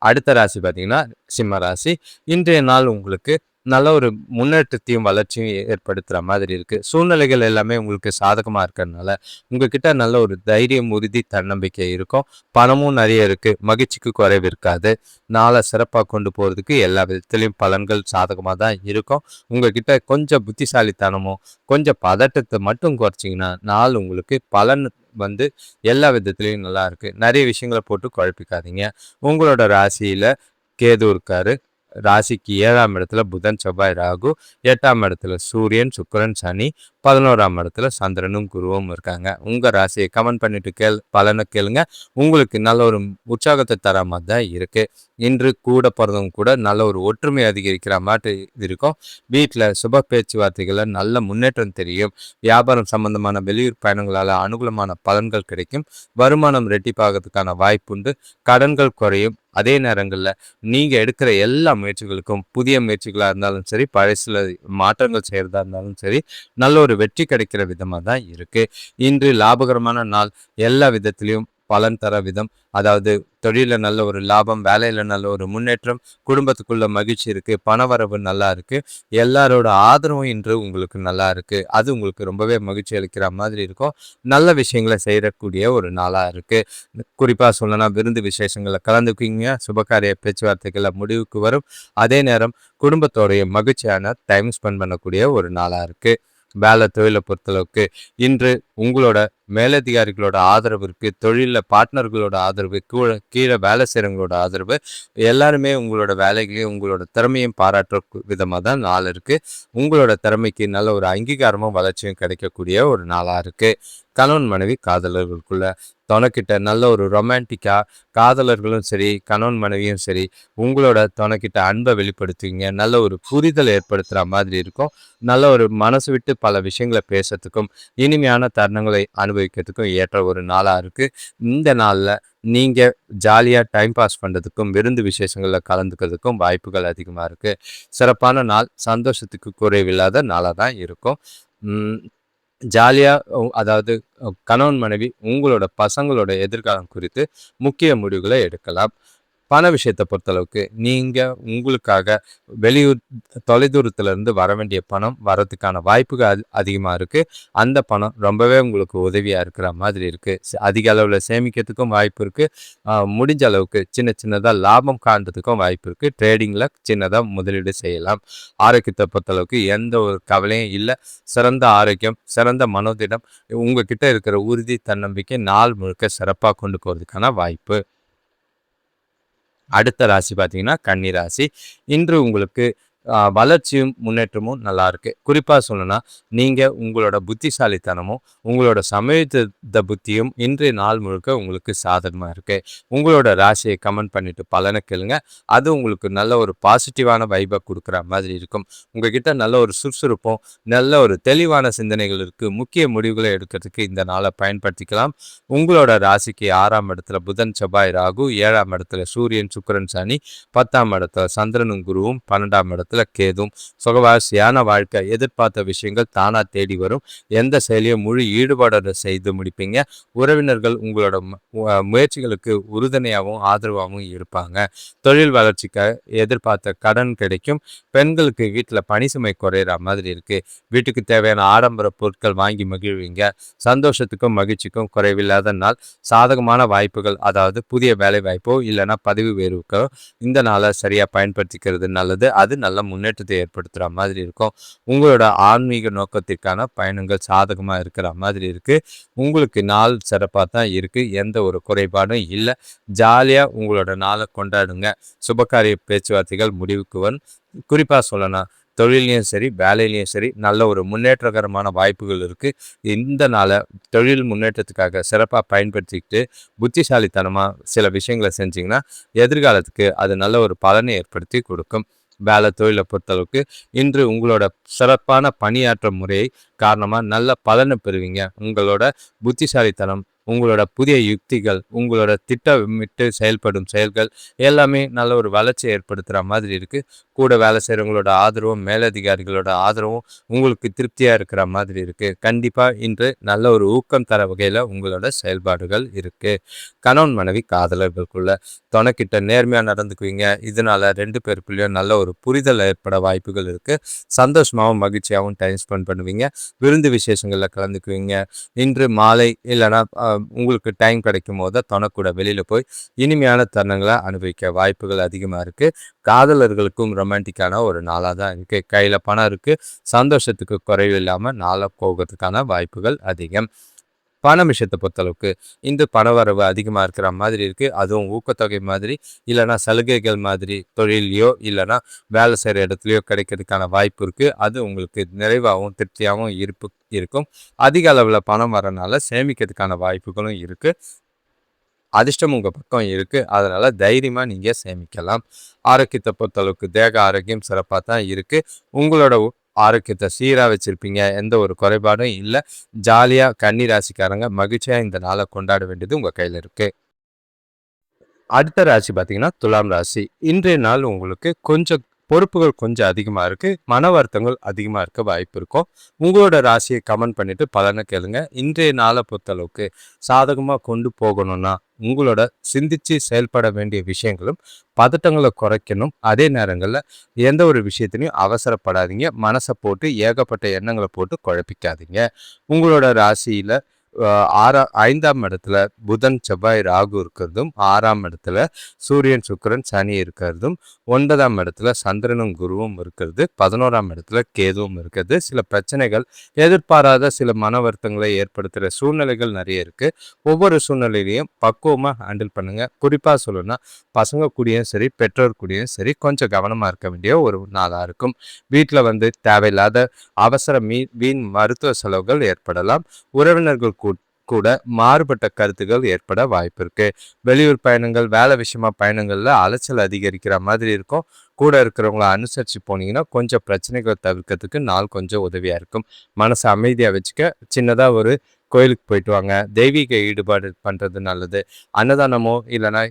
அடுத்த ராசி பார்த்தீங்கன்னா சிம்ம ராசி. இன்றைய நாள் உங்களுக்கு நல்ல ஒரு முன்னேற்றத்தையும் வளர்ச்சியும் ஏற்படுத்துகிற மாதிரி இருக்குது. சூழ்நிலைகள் எல்லாமே உங்களுக்கு சாதகமாக இருக்கிறதுனால உங்ககிட்ட நல்ல ஒரு தைரியம், உறுதி, தன்னம்பிக்கை இருக்கும். பணமும் நிறைய இருக்குது. மகிழ்ச்சிக்கு குறைவு இருக்காது. நாளை சிறப்பாக கொண்டு போகிறதுக்கு எல்லா விதத்துலேயும் பலன்கள் சாதகமாக தான் இருக்கும். உங்ககிட்ட கொஞ்சம் புத்திசாலித்தனமும் கொஞ்சம் பதட்டத்தை மட்டும் குறைச்சிங்கன்னா நாள் உங்களுக்கு பலன் எல்லா விதத்துலேயும் நல்லா இருக்குது. நிறைய விஷயங்களை போட்டு குழப்பிக்காதீங்க. உங்களோட ராசியில் கேது இருக்காரு. ராசிக்கு 7ஆம் இடத்துல புதன், செவ்வாய், ராகு, 8ஆம் இடத்துல சூரியன், சுக்கிரன், சனி, 11ஆம் இடத்துல சந்திரனும் குருவும் இருக்காங்க. உங்கள் ராசியை கமெண்ட் பண்ணிட்டு பலனை கேளுங்க. உங்களுக்கு நல்ல ஒரு உற்சாகத்தை தர மாதிரி தான் இருக்குது. இன்று கூட பிறந்தவங்க கூட நல்ல ஒரு ஒற்றுமை அதிகரிக்கிற மாதிரி இருக்கும். வீட்டில் சுப பேச்சுவார்த்தைகளில் நல்ல முன்னேற்றம் தெரியும். வியாபாரம் சம்பந்தமான வெளியூர் பயணங்களால் அனுகூலமான பலன்கள் கிடைக்கும். வருமானம் ரெட்டிப்பாகிறதுக்கான வாய்ப்புண்டு. கடன்கள் குறையும். அதே நேரங்களில் நீங்கள் எடுக்கிற எல்லா முயற்சிகளுக்கும் புதிய முயற்சிகளாக இருந்தாலும் சரி, பழசில் மாற்றங்கள் செய்கிறதா இருந்தாலும் சரி, நல்ல ஒரு வெற்றி கிடைக்கிற விதமாக தான் இருக்குது. இன்று லாபகரமான நாள். எல்லா விதத்திலையும் பலன் தர விதம், அதாவது தொழிலில் நல்ல ஒரு லாபம், வேலையில் நல்ல ஒரு முன்னேற்றம், குடும்பத்துக்குள்ள மகிழ்ச்சி இருக்குது, பணவரவு நல்லா இருக்குது, எல்லாரோட ஆதரவும் இன்று உங்களுக்கு நல்லா இருக்குது. அது உங்களுக்கு ரொம்பவே மகிழ்ச்சி அளிக்கிற மாதிரி இருக்கும். நல்ல விஷயங்களை செய்யக்கூடிய ஒரு நாளாக இருக்குது. குறிப்பாக சொல்லணும்னா விருந்து விசேஷங்களில் கலந்துக்குவீங்க. சுபகாரிய பேச்சுவார்த்தைகளில் முடிவுக்கு வரும். அதே நேரம் குடும்பத்தோடைய மகிழ்ச்சியான டைம் ஸ்பெண்ட் பண்ணக்கூடிய ஒரு நாளாக இருக்குது. வேலை தொழிலை பொறுத்தளவுக்கு இன்று உங்களோட மேலதிகாரிகளோட ஆதரவு இருக்குது. தொழிலில் பார்ட்னர்களோட ஆதரவு, கீழே வேலை செய்கிறவங்களோட ஆதரவு, எல்லாருமே உங்களோட வேலைகளையும் உங்களோட திறமையும் பாராட்டுற விதமாக தான் நாள் இருக்குது. உங்களோட திறமைக்கு நல்ல ஒரு அங்கீகாரமும் வளர்ச்சியும் கிடைக்கக்கூடிய ஒரு நாளாக இருக்குது. கணவன் மனைவி காதலர்களுக்குள்ள துணைக்கிட்ட நல்ல ஒரு ரொமான்டிக்காக காதலர்களும் சரி கணவன் மனைவியும் சரி உங்களோட துணைக்கிட்ட அன்பை வெளிப்படுத்துவீங்க. நல்ல ஒரு புரிதல் ஏற்படுத்துகிற மாதிரி இருக்கும். நல்ல ஒரு மனசு விட்டு பல விஷயங்களை பேசுறதுக்கும் இனிமையான தருணங்களை அனுபவிக்கிறதுக்கும் ஏற்ற ஒரு நாளாக இருக்குது. இந்த நாளில் நீங்கள் ஜாலியாக டைம் பாஸ் பண்ணுறதுக்கும் விருந்து விசேஷங்களில் கலந்துக்கிறதுக்கும் வாய்ப்புகள் அதிகமாக இருக்குது. சிறப்பான நாள், சந்தோஷத்துக்கு குறைவில்லாத நாளாக தான் இருக்கும். ஜாலியாக, அதாவது கணவன் மனைவி உங்களோட பசங்களோட எதிர்காலம் குறித்து முக்கிய முடிவுகளை எடுக்கலாம். பண விஷயத்தை பொறுத்தளவுக்கு நீங்கள் உங்களுக்காக வெளியூர் தொலைதூரத்துலேருந்து வர வேண்டிய பணம் வரதுக்கான வாய்ப்புகள் அதிகமாக இருக்குது. அந்த பணம் ரொம்பவே உங்களுக்கு உதவியாக இருக்கிற மாதிரி இருக்குது. அதிக அளவில் சேமிக்கிறதுக்கும் வாய்ப்பு இருக்குது. முடிஞ்ச அளவுக்கு சின்ன சின்னதாக லாபம் காண்றதுக்கும் வாய்ப்பு இருக்குது. ட்ரேடிங்கில் சின்னதாக முதலீடு செய்யலாம். ஆரோக்கியத்தை பொறுத்தளவுக்கு எந்த ஒரு கவலையும் இல்லை. சிறந்த ஆரோக்கியம், சிறந்த மனோதிடம், உங்ககிட்ட இருக்கிற உறுதி, தன்னம்பிக்கை நாள் முழுக்க சிறப்பாக கொண்டு போகிறதுக்கான வாய்ப்பு. அடுத்த ராசி பார்த்தீங்கன்னா கன்னி ராசி. இன்று உங்களுக்கு வளர்ச்சியும் முன்னேற்றமும் நல்லா இருக்கு. குறிப்பாக சொல்லணும்னா நீங்கள் உங்களோட புத்திசாலித்தனமும் உங்களோட சமயத்த புத்தியும் இன்றைய நாள் முழுக்க உங்களுக்கு சாதகமாக இருக்குது. உங்களோட ராசியை கமெண்ட் பண்ணிவிட்டு பலனை கேளுங்க. அது உங்களுக்கு நல்ல ஒரு பாசிட்டிவான வைபை கொடுக்குற மாதிரி இருக்கும். உங்ககிட்ட நல்ல ஒரு சுறுசுறுப்பும் நல்ல ஒரு தெளிவான சிந்தனைகள் இருக்குது. முக்கிய முடிவுகளை எடுக்கிறதுக்கு இந்த நாளை பயன்படுத்திக்கலாம். உங்களோட ராசிக்கு 6ஆம் இடத்துல புதன், செவ்வாய், ராகு, 7ஆம் இடத்துல சூரியன், சுக்கிரன், சனி, 10ஆம் இடத்துல சந்திரனும் குருவும், 12ஆம் இடத்துல கேதும். சுகவாசியான வாழ்க்கை, எதிர்பார்த்த விஷயங்கள் தானா தேடி வரும். எந்த செயலையும் முழு ஈடுபாடோட செய்து முடிப்பீங்க. உறவினர்கள் உங்களோட முயற்சிகளுக்கு உறுதுணையாகவும் ஆதரவாகவும் இருப்பாங்க. தொழில் வளர்ச்சிக்கு எதிர்பார்த்த கடன் கிடைக்கும். பெண்களுக்கு வீட்டில் பணி சுமை குறையிற மாதிரி இருக்கு. வீட்டுக்கு தேவையான ஆடம்பர பொருட்கள் வாங்கி மகிழ்வீங்க. சந்தோஷத்துக்கும் மகிழ்ச்சிக்கும் குறைவில்லாத நாள். சாதகமான வாய்ப்புகள், அதாவது புதிய வேலை வாய்ப்போ இல்லைன்னா பதவி உயர்வுக்கோ இந்த நாளை சரியாக பயன்படுத்திக்கிறது நல்லது. அது நல்ல முன்னேற்றத்தை ஏற்படுத்துகிற மாதிரி இருக்கும். உங்களோட ஆன்மீக நோக்கத்திற்கான பயணங்கள் சாதகமாக இருக்கிற மாதிரி இருக்குது. உங்களுக்கு நாள் சிறப்பாக தான் இருக்குது. எந்த ஒரு குறைபாடும் இல்லை. ஜாலியாக உங்களோட நாளை கொண்டாடுங்க. சுபகாரிய பேச்சுவார்த்தைகள் முடிவுக்கு வரும். குறிப்பாக சொல்லணும், தொழிலையும் சரி வேலையிலையும் சரி நல்ல ஒரு முன்னேற்றகரமான வாய்ப்புகள் இருக்குது. இந்த நாளை தொழில் முன்னேற்றத்துக்காக சிறப்பாக பயன்படுத்திக்கிட்டு புத்திசாலித்தனமாக சில விஷயங்களை செஞ்சிங்கன்னா எதிர்காலத்துக்கு அது நல்ல ஒரு பலனை ஏற்படுத்தி கொடுக்கும். வேலை தொழிலை பொறுத்தளவுக்கு இன்று உங்களோட சிறப்பான பணியாற்ற முறையை காரணமாக நல்ல பலனை பெறுவீங்க. உங்களோட புத்திசாலித்தனம், உங்களோட புதிய யுக்திகள், உங்களோட திட்டமிட்டு செயல்படும் செயல்கள் எல்லாமே நல்ல ஒரு வளர்ச்சியை ஏற்படுத்துகிற மாதிரி இருக்குது. கூட வேலை செய்கிறவங்களோட ஆதரவும் மேலதிகாரிகளோட ஆதரவும் உங்களுக்கு திருப்தியாக இருக்கிற மாதிரி இருக்குது. கண்டிப்பாக இன்று நல்ல ஒரு ஊக்கம் தர வகையில் உங்களோட செயல்பாடுகள் இருக்குது. கணவன் மனைவி காதலர்களுக்குள்ள துணைக்கிட்ட நேர்மையாக நடந்துக்குவீங்க. இதனால 2 பேருக்குள்ளேயும் நல்ல ஒரு புரிதல் ஏற்பட வாய்ப்புகள் இருக்குது. சந்தோஷமாகவும் மகிழ்ச்சியாகவும் டைம் ஸ்பெண்ட் பண்ணுவீங்க. விருந்து விசேஷங்களில் கலந்துக்குவீங்க. இன்று மாலை இல்லைனா உங்களுக்கு டைம் கிடைக்கும் போது துணை கூட வெளியில் போய் இனிமையான தருணங்களை அனுபவிக்க வாய்ப்புகள் அதிகமாக இருக்குது. காதலர்களுக்கும் ரொமான்டிக்கான ஒரு நாளாக தான் இருக்குது. கையில் பணம் இருக்குது. சந்தோஷத்துக்கு குறைவு இல்லாமல் நாளாக போகிறதுக்கான வாய்ப்புகள் அதிகம். பண விஷயத்தை பொறுத்தளவுக்கு இந்த பண வரவு அதிகமாக இருக்கிற மாதிரி இருக்குது. அதுவும் ஊக்கத்தொகை மாதிரி இல்லைனா சலுகைகள் மாதிரி தொழிலையோ இல்லைனா வேலை செய்கிற இடத்துலையோ கிடைக்கிறதுக்கான வாய்ப்பு இருக்குது. அது உங்களுக்கு நிறைவாகவும் திருப்தியாகவும் இருக்கும். அதிக அளவில் பணம் வரனால சேமிக்கிறதுக்கான வாய்ப்புகளும் இருக்குது. அதிர்ஷ்டம் உங்கள் பக்கம் இருக்குது. அதனால் தைரியமாக நீங்கள் சேமிக்கலாம். ஆரோக்கியத்தை பொறுத்தளவுக்கு தேக ஆரோக்கியம் சிறப்பாக தான் இருக்குது. உங்களோட ஆரோக்கியத்தை சீராக வச்சுருப்பீங்க. எந்த ஒரு குறைபாடும் இல்லை. ஜாலியாக கன்னி ராசிக்காரங்க மகிழ்ச்சியாக இந்த நாளை கொண்டாட வேண்டியது உங்கள் கையில் இருக்குது. அடுத்த ராசி பார்த்தீங்கன்னா துலாம் ராசி. இன்றைய நாள் உங்களுக்கு கொஞ்சம் பொறுப்புகள் கொஞ்சம் அதிகமாக இருக்குது. மன வருத்தங்கள் அதிகமாக இருக்க வாய்ப்பு இருக்கும். உங்களோட ராசியை கமெண்ட் பண்ணிவிட்டு பலனை கேளுங்க. இன்றைய நாளை பொறுத்தளவுக்கு சாதகமாக கொண்டு போகணும்னா உங்களோட சிந்திச்சு செயல்பட வேண்டிய விஷயங்களும் பதட்டங்களை குறைக்கணும். அதே நேரங்களில் எந்த ஒரு விஷயத்திலையும் அவசரப்படாதீங்க. மனசை போட்டு ஏகப்பட்ட எண்ணங்களை போட்டு குழப்பிக்காதீங்க. உங்களோட ராசியில் 5ஆம் இடத்துல புதன் செவ்வாய் ராகு இருக்கிறதும், 6ஆம் இடத்துல சூரியன் சுக்கிரன் சனி இருக்கிறதும், 9ஆம் இடத்துல சந்திரனும் குருவும் இருக்கிறது, 11ஆம் இடத்துல கேதுவும் இருக்கிறது. சில பிரச்சனைகள் எதிர்பாராத சில மன வருத்தங்களை ஏற்படுத்துகிற சூழ்நிலைகள் நிறைய இருக்குது. ஒவ்வொரு சூழ்நிலையிலையும் பக்குவமாக ஹேண்டில் பண்ணுங்கள். குறிப்பாக சொல்லணும்னா பசங்க கூடயும் சரி பெற்றோர் கூடயும் சரி கொஞ்சம் கவனமாக இருக்க வேண்டிய ஒரு நாளாக இருக்கும். வீட்டில் தேவையில்லாத அவசர வீண் மருத்துவ செலவுகள் ஏற்படலாம். உறவினர்கள் கூட மாறுபட்ட கருத்துக்கள் ஏற்பட வாய்ப்பு இருக்கு. வெளியூர் பயணங்கள் வேலை விஷயமா பயணங்கள்ல அலைச்சல் அதிகரிக்கிற மாதிரி இருக்கும். கூட இருக்கிறவங்கள அனுசரித்து போனீங்கன்னா கொஞ்சம் பிரச்சனைகளை தவிர்க்கிறதுக்கு நாள் கொஞ்சம் உதவியாக இருக்கும். மனசை அமைதியாக வச்சுக்க சின்னதாக ஒரு கோயிலுக்கு போயிட்டு வாங்க. தெய்வீக ஈடுபாடு பண்ணுறது நல்லது. அன்னதானமோ இல்லைன்னா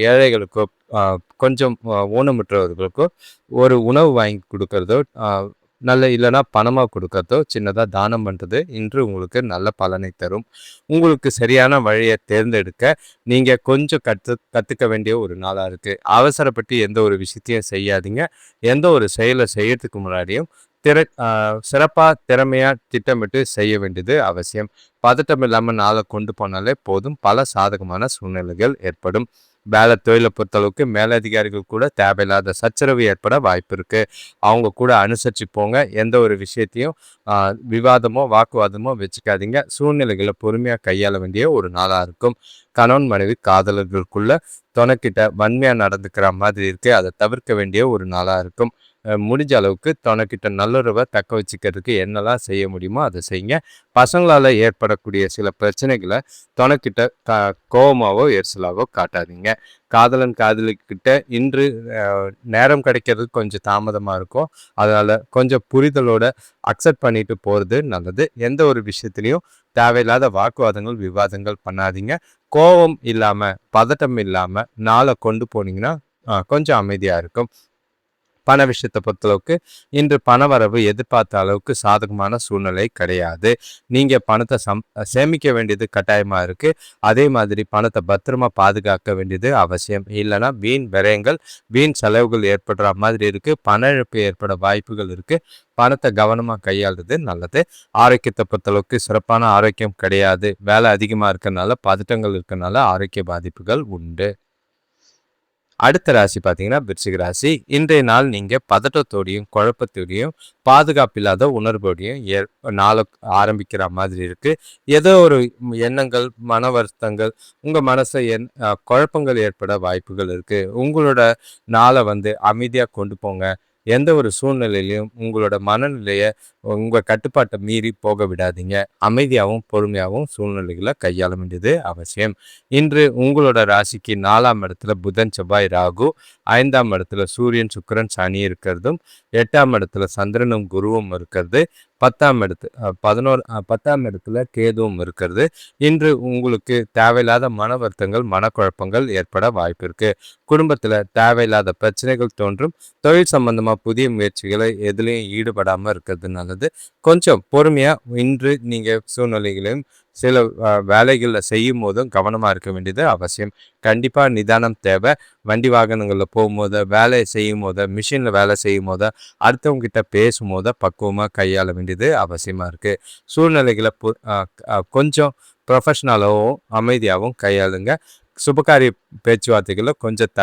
ஏழைகளுக்கோ கொஞ்சம் ஊனமுற்றவர்களுக்கோ ஒரு உணவு வாங்கி கொடுக்கறதோ நல்ல இல்லைனா பணமாக கொடுக்கறதோ சின்னதாக தானம் பண்ணுறது இன்று உங்களுக்கு நல்ல பலனை தரும். உங்களுக்கு சரியான வழியை தேர்ந்தெடுக்க நீங்கள் கொஞ்சம் கற்றுக்க வேண்டிய ஒரு நாளாக இருக்குது. அவசரப்பட்டு எந்த ஒரு விஷயத்தையும் செய்யாதீங்க. எந்த ஒரு செயலை செய்யறதுக்கு முன்னாடியும் சிறப்பாக திறமையாக திட்டமிட்டு செய்ய வேண்டியது அவசியம். பதட்டம் இல்லாமல் நாளை கொண்டு போனாலே போதும். பல சாதகமான சூழ்நிலைகள் ஏற்படும். வேலை தொழிலை பொறுத்தளவுக்கு மேலதிகாரிகள் கூட தேவையில்லாத சச்சரவு ஏற்பட வாய்ப்பு இருக்குது. அவங்க கூட அனுசரித்து போங்க. எந்த ஒரு விஷயத்தையும் விவாதமோ வாக்குவாதமோ வச்சுக்காதீங்க. சூழ்நிலைகளை பொறுமையாக கையாள வேண்டிய ஒரு நாளாக இருக்கும். கணவன் மனைவி காதலர்களுக்குள்ள துணைக்கிட்ட வன்மையாக நடந்துக்கிற மாதிரி இருக்குது. அதை தவிர்க்க வேண்டிய ஒரு நாளாக இருக்கும். முடிஞ்ச அளவுக்கு துணைக்கிட்ட நல்லுறவை தக்க வச்சுக்கிறதுக்கு என்னெல்லாம் செய்ய முடியுமோ அதை செய்யுங்க. பசங்களால் ஏற்படக்கூடிய சில பிரச்சனைகளை துணைக்கிட்ட கோபமாவோ எரிச்சலாவோ காட்டாதீங்க. காதலன் காதலிக்கிட்ட இன்று நேரம் கிடைக்கிறது கொஞ்சம் தாமதமாக இருக்கும். அதனால் கொஞ்சம் புரிதலோட அக்செப்ட் பண்ணிட்டு போகிறது நல்லது. எந்த ஒரு விஷயத்துலையும் தேவையில்லாத வாக்குவாதங்கள் விவாதங்கள் பண்ணாதீங்க. கோபம் இல்லாமல் பதட்டம் இல்லாமல் நாளை கொண்டு போனீங்கன்னா கொஞ்சம் அமைதியாக இருக்கும். பண விஷயத்தை பொறுத்தளவுக்கு இன்று பண வரவு எதிர்பார்த்த அளவுக்கு சாதகமான சூழ்நிலை கிடையாது. நீங்கள் பணத்தை சேமிக்க வேண்டியது கட்டாயமாக இருக்குது. அதே மாதிரி பணத்தை பத்திரமா பாதுகாக்க வேண்டியது அவசியம். இல்லைன்னா வீண் விரயங்கள் வீண் செலவுகள் ஏற்படுற மாதிரி இருக்குது. பண இழப்பு ஏற்பட வாய்ப்புகள் இருக்குது. பணத்தை கவனமாக கையாளுறது நல்லது. ஆரோக்கியத்தை பொறுத்தளவுக்கு சிறப்பான ஆரோக்கியம் கிடையாது. வேலை அதிகமாக இருக்கிறதுனால பதட்டங்கள் இருக்கிறதுனால ஆரோக்கிய பாதிப்புகள் உண்டு. அடுத்த ராசி பார்த்தீங்கன்னா விருச்சிக ராசி. இன்றைய நாள் நீங்கள் பதட்டத்தோடையும் குழப்பத்தோடையும் பாதுகாப்பில்லாத உணர்வோடையும் நாளை ஆரம்பிக்கிற மாதிரி இருக்குது. ஏதோ ஒரு எண்ணங்கள் மன வருத்தங்கள் உங்கள் மனசை குழப்பங்கள் ஏற்பட வாய்ப்புகள் இருக்குது. உங்களோட நாளை அமைதியாக கொண்டு போங்க. எந்த ஒரு சூழ்நிலையிலையும் உங்களோட மனநிலையை உங்கள் கட்டுப்பாட்டை மீறி போக விடாதீங்க. அமைதியாகவும் பொறுமையாகவும் சூழ்நிலைகளை கையாள வேண்டியது அவசியம். இன்று உங்களோட ராசிக்கு 4ஆம் இடத்துல புதன், செவ்வாய், ராகு, 5ஆம் இடத்துல சூரியன், சுக்கிரன், சனி இருக்கிறதும், 8ஆம் இடத்துல சந்திரனும் குருவும் இருக்கிறது, 10ஆம் இடத்துல கேதுவும் இருக்கிறது. இன்று உங்களுக்கு தேவையில்லாத மன வருத்தங்கள், மனக்குழப்பங்கள் ஏற்பட வாய்ப்பு இருக்கு. குடும்பத்துல தேவையில்லாத பிரச்சனைகள் தோன்றும். தொழில் சம்பந்தமா புதிய முயற்சிகளை எதுலையும் ஈடுபடாம இருக்கிறது நல்லது. கொஞ்சம் பொறுமையா இன்று நீங்க சூழ்நிலைகளையும் சில வேலைகளில் செய்யும் போதும் கவனமாக இருக்க வேண்டியது அவசியம். கண்டிப்பாக நிதானம் தேவை. வண்டி வாகனங்களில் போகும்போது, வேலை செய்யும் போது, மிஷினில் வேலை செய்யும் போது, அடுத்தவங்க கிட்ட பேசும்போது பக்குவமாக கையாள வேண்டியது அவசியமாக இருக்குது. சூழ்நிலைகளை கொஞ்சம் ப்ரொஃபஷ்னலாகவும் அமைதியாகவும் கையாளுங்க. சுபகாரிய பேச்சுவார்த்தைகளில் கொஞ்சம்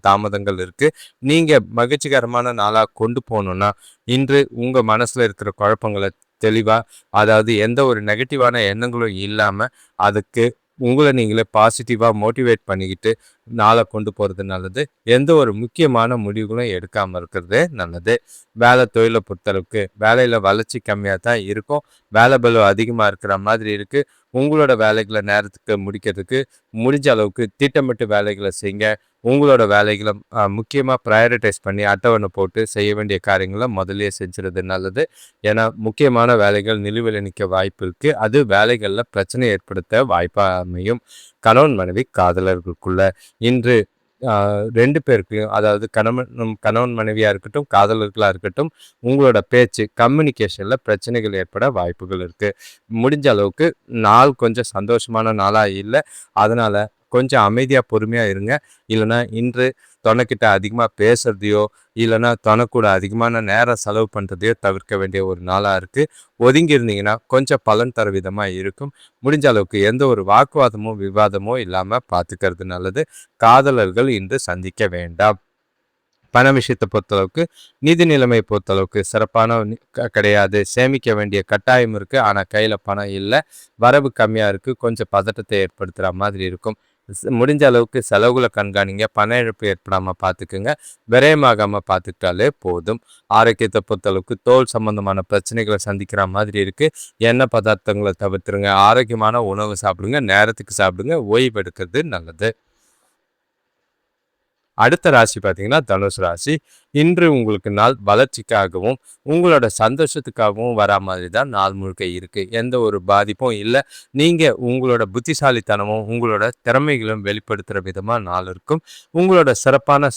தாமதங்கள் இருக்குது. நீங்கள் மகிழ்ச்சிகரமான நாளாக கொண்டு போகணுன்னா இன்று உங்கள் மனசில் இருக்கிற குழப்பங்களை தெளிவாக, அதாவது எந்த ஒரு நெகட்டிவான எண்ணங்களும் இல்லாமல் அதுக்கு உங்களை நீங்களே பாசிட்டிவாக மோட்டிவேட் பண்ணிக்கிட்டு நாளை கொண்டு போகிறது நல்லது. எந்த ஒரு முக்கியமான முடிவுகளும் எடுக்காமல் இருக்கிறது நல்லது. வேலை தொழிலை பொறுத்தளவுக்கு வேலையில் வளர்ச்சி கம்மியாக தான் இருக்கும். வேலை பளு அதிகமாக இருக்கிற மாதிரி இருக்குது. உங்களோட வேலைகளை நேரத்துக்கு முடிக்கிறதுக்கு முடிஞ்ச அளவுக்கு திட்டமிட்டு வேலைகளை செய்யுங்க. உங்களோட வேலைகளை முக்கியமாக ப்ரையாரிட்டைஸ் பண்ணி அட்டவணை போட்டு செய்ய வேண்டிய காரியங்களை முதலே செஞ்சுறது நல்லது. ஏன்னா முக்கியமான வேலைகள் நிலுவையில் நிற்க வாய்ப்பு இருக்குது. அது வேலைகளில் பிரச்சனை ஏற்படுத்த வாய்ப்பாக அமையும். கணவன் மனைவி காதலர்களுக்குள்ள இன்று 2 பேருக்கும், அதாவது கணவன் மனைவியாக இருக்கட்டும், காதலர்களாக இருக்கட்டும், உங்களோட பேச்சு கம்யூனிகேஷனில் பிரச்சனைகள் ஏற்பட வாய்ப்புகள் இருக்குது. முடிஞ்ச அளவுக்கு நாள் கொஞ்சம் சந்தோஷமான நாளாக இல்லை. அதனால் கொஞ்சம் அமைதியாக பொறுமையாக இருங்க. இல்லைனா இன்று தொணைக்கிட்ட அதிகமாக பேசுகிறதையோ இல்லைனா தொணைக்கூட அதிகமான நேரம் செலவு பண்ணுறதையோ தவிர்க்க வேண்டிய ஒரு நாளாக இருக்குது. ஒதுங்கி இருந்தீங்கன்னா கொஞ்சம் பலன் தர விதமாக இருக்கும். முடிஞ்ச அளவுக்கு எந்த ஒரு வாக்குவாதமோ விவாதமோ இல்லாமல் பார்த்துக்கிறது நல்லது. காதலர்கள் இன்று சந்திக்க வேண்டாம். பண விஷயத்தை பொறுத்தளவுக்கு நிதி நிலைமை பொறுத்தளவுக்கு சிறப்பான கிடையாது. சேமிக்க வேண்டிய கட்டாயம் இருக்குது. ஆனால் கையில் பணம் இல்லை. வரவு கம்மியாக இருக்குது. கொஞ்சம் பதட்டத்தை ஏற்படுத்துகிற மாதிரி இருக்கும். முடிஞ்ச அளவுக்கு செலவுகளை கண்காணிங்க. பண இழப்பு ஏற்படாமல் பார்த்துக்குங்க. விரயமாகாமல் பார்த்துக்கிட்டாலே போதும். ஆரோக்கியத்தை பொறுத்தளவுக்கு தோல் சம்பந்தமான பிரச்சனைகளை சந்திக்கிற மாதிரி இருக்குது. எண்ணெய் பதார்த்தங்களை தவிர்த்துருங்க. ஆரோக்கியமான உணவு சாப்பிடுங்க. நேரத்துக்கு சாப்பிடுங்க. ஓய்வு எடுக்கிறது நல்லது. அடுத்த ராசி பார்த்தீங்கன்னா தனுசு ராசி. இன்று உங்களுக்கு நாள் வளர்ச்சிக்காகவும் உங்களோட சந்தோஷத்துக்காகவும் வரா மாதிரி தான் நாள் முழுக்க இருக்குது. எந்த ஒரு பாதிப்பும் இல்லை. நீங்கள் உங்களோட புத்திசாலித்தனமும் உங்களோட திறமைகளும் வெளிப்படுத்துகிற விதமாக நாள் இருக்கும். உங்களோட சிறப்பான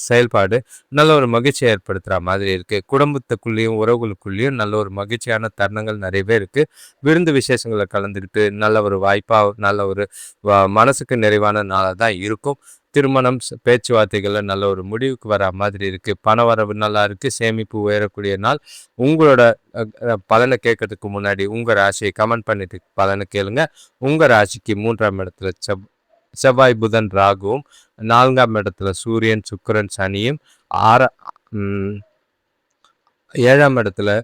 செயல்பாடு நல்ல ஒரு மகிழ்ச்சியை ஏற்படுத்துகிற மாதிரி இருக்குது. குடும்பத்துக்குள்ளேயும் உறவுகளுக்குள்ளேயும் நல்ல ஒரு மகிழ்ச்சியான தருணங்கள் நிறையவே இருக்குது. விருந்து விசேஷங்களை கலந்துக்கிட்டு நல்ல ஒரு வாய்ப்பாக, நல்ல ஒரு மனசுக்கு நிறைவான நாளாக தான் இருக்கும். திருமணம் பேச்சுவார்த்தைகளில் நல்ல ஒரு முடிவுக்கு வர மாதிரி இருக்குது. பண வரவு நல்லா இருக்குது. சேமிப்பு உயரக்கூடிய நாள். உங்களோட பலனை கேட்கறதுக்கு முன்னாடி உங்கள் ராசியை கமெண்ட் பண்ணிட்டு பலனை கேளுங்க. உங்கள் ராசிக்கு 3ஆம் இடத்துல செவ்வாய், புதன், ராகுவும், 4ஆம் இடத்துல சூரியன், சுக்கிரன், சனியும், 7ஆம் இடத்துல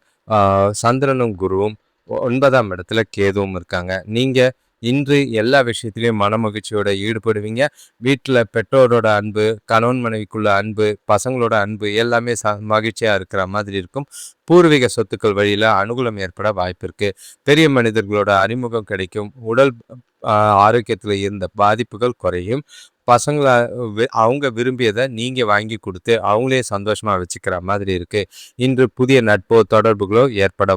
சந்திரனும் குருவும், 9ஆம் இடத்துல கேதுவும் இருக்காங்க. நீங்கள் இன்று எல்லா விஷயத்திலையும் மன மகிழ்ச்சியோட ஈடுபடுவீங்க. வீட்டில் பெற்றோரோட அன்பு, கணவன் மனைவிக்குள்ள அன்பு, பசங்களோட அன்பு எல்லாமே மகிழ்ச்சியாக இருக்கிற மாதிரி இருக்கும். பூர்வீக சொத்துக்கள் வழியில் அனுகூலம் ஏற்பட வாய்ப்பு இருக்குது. பெரிய மனிதர்களோட அறிமுகம் கிடைக்கும். உடல் ஆரோக்கியத்தில் இருந்த பாதிப்புகள் குறையும். பசங்களை அவங்க விரும்பியதை நீங்கள் வாங்கி கொடுத்து அவங்களே சந்தோஷமாக வச்சுக்கிற மாதிரி இருக்குது. இன்று புதிய நட்போ தொடர்புகளோ ஏற்பட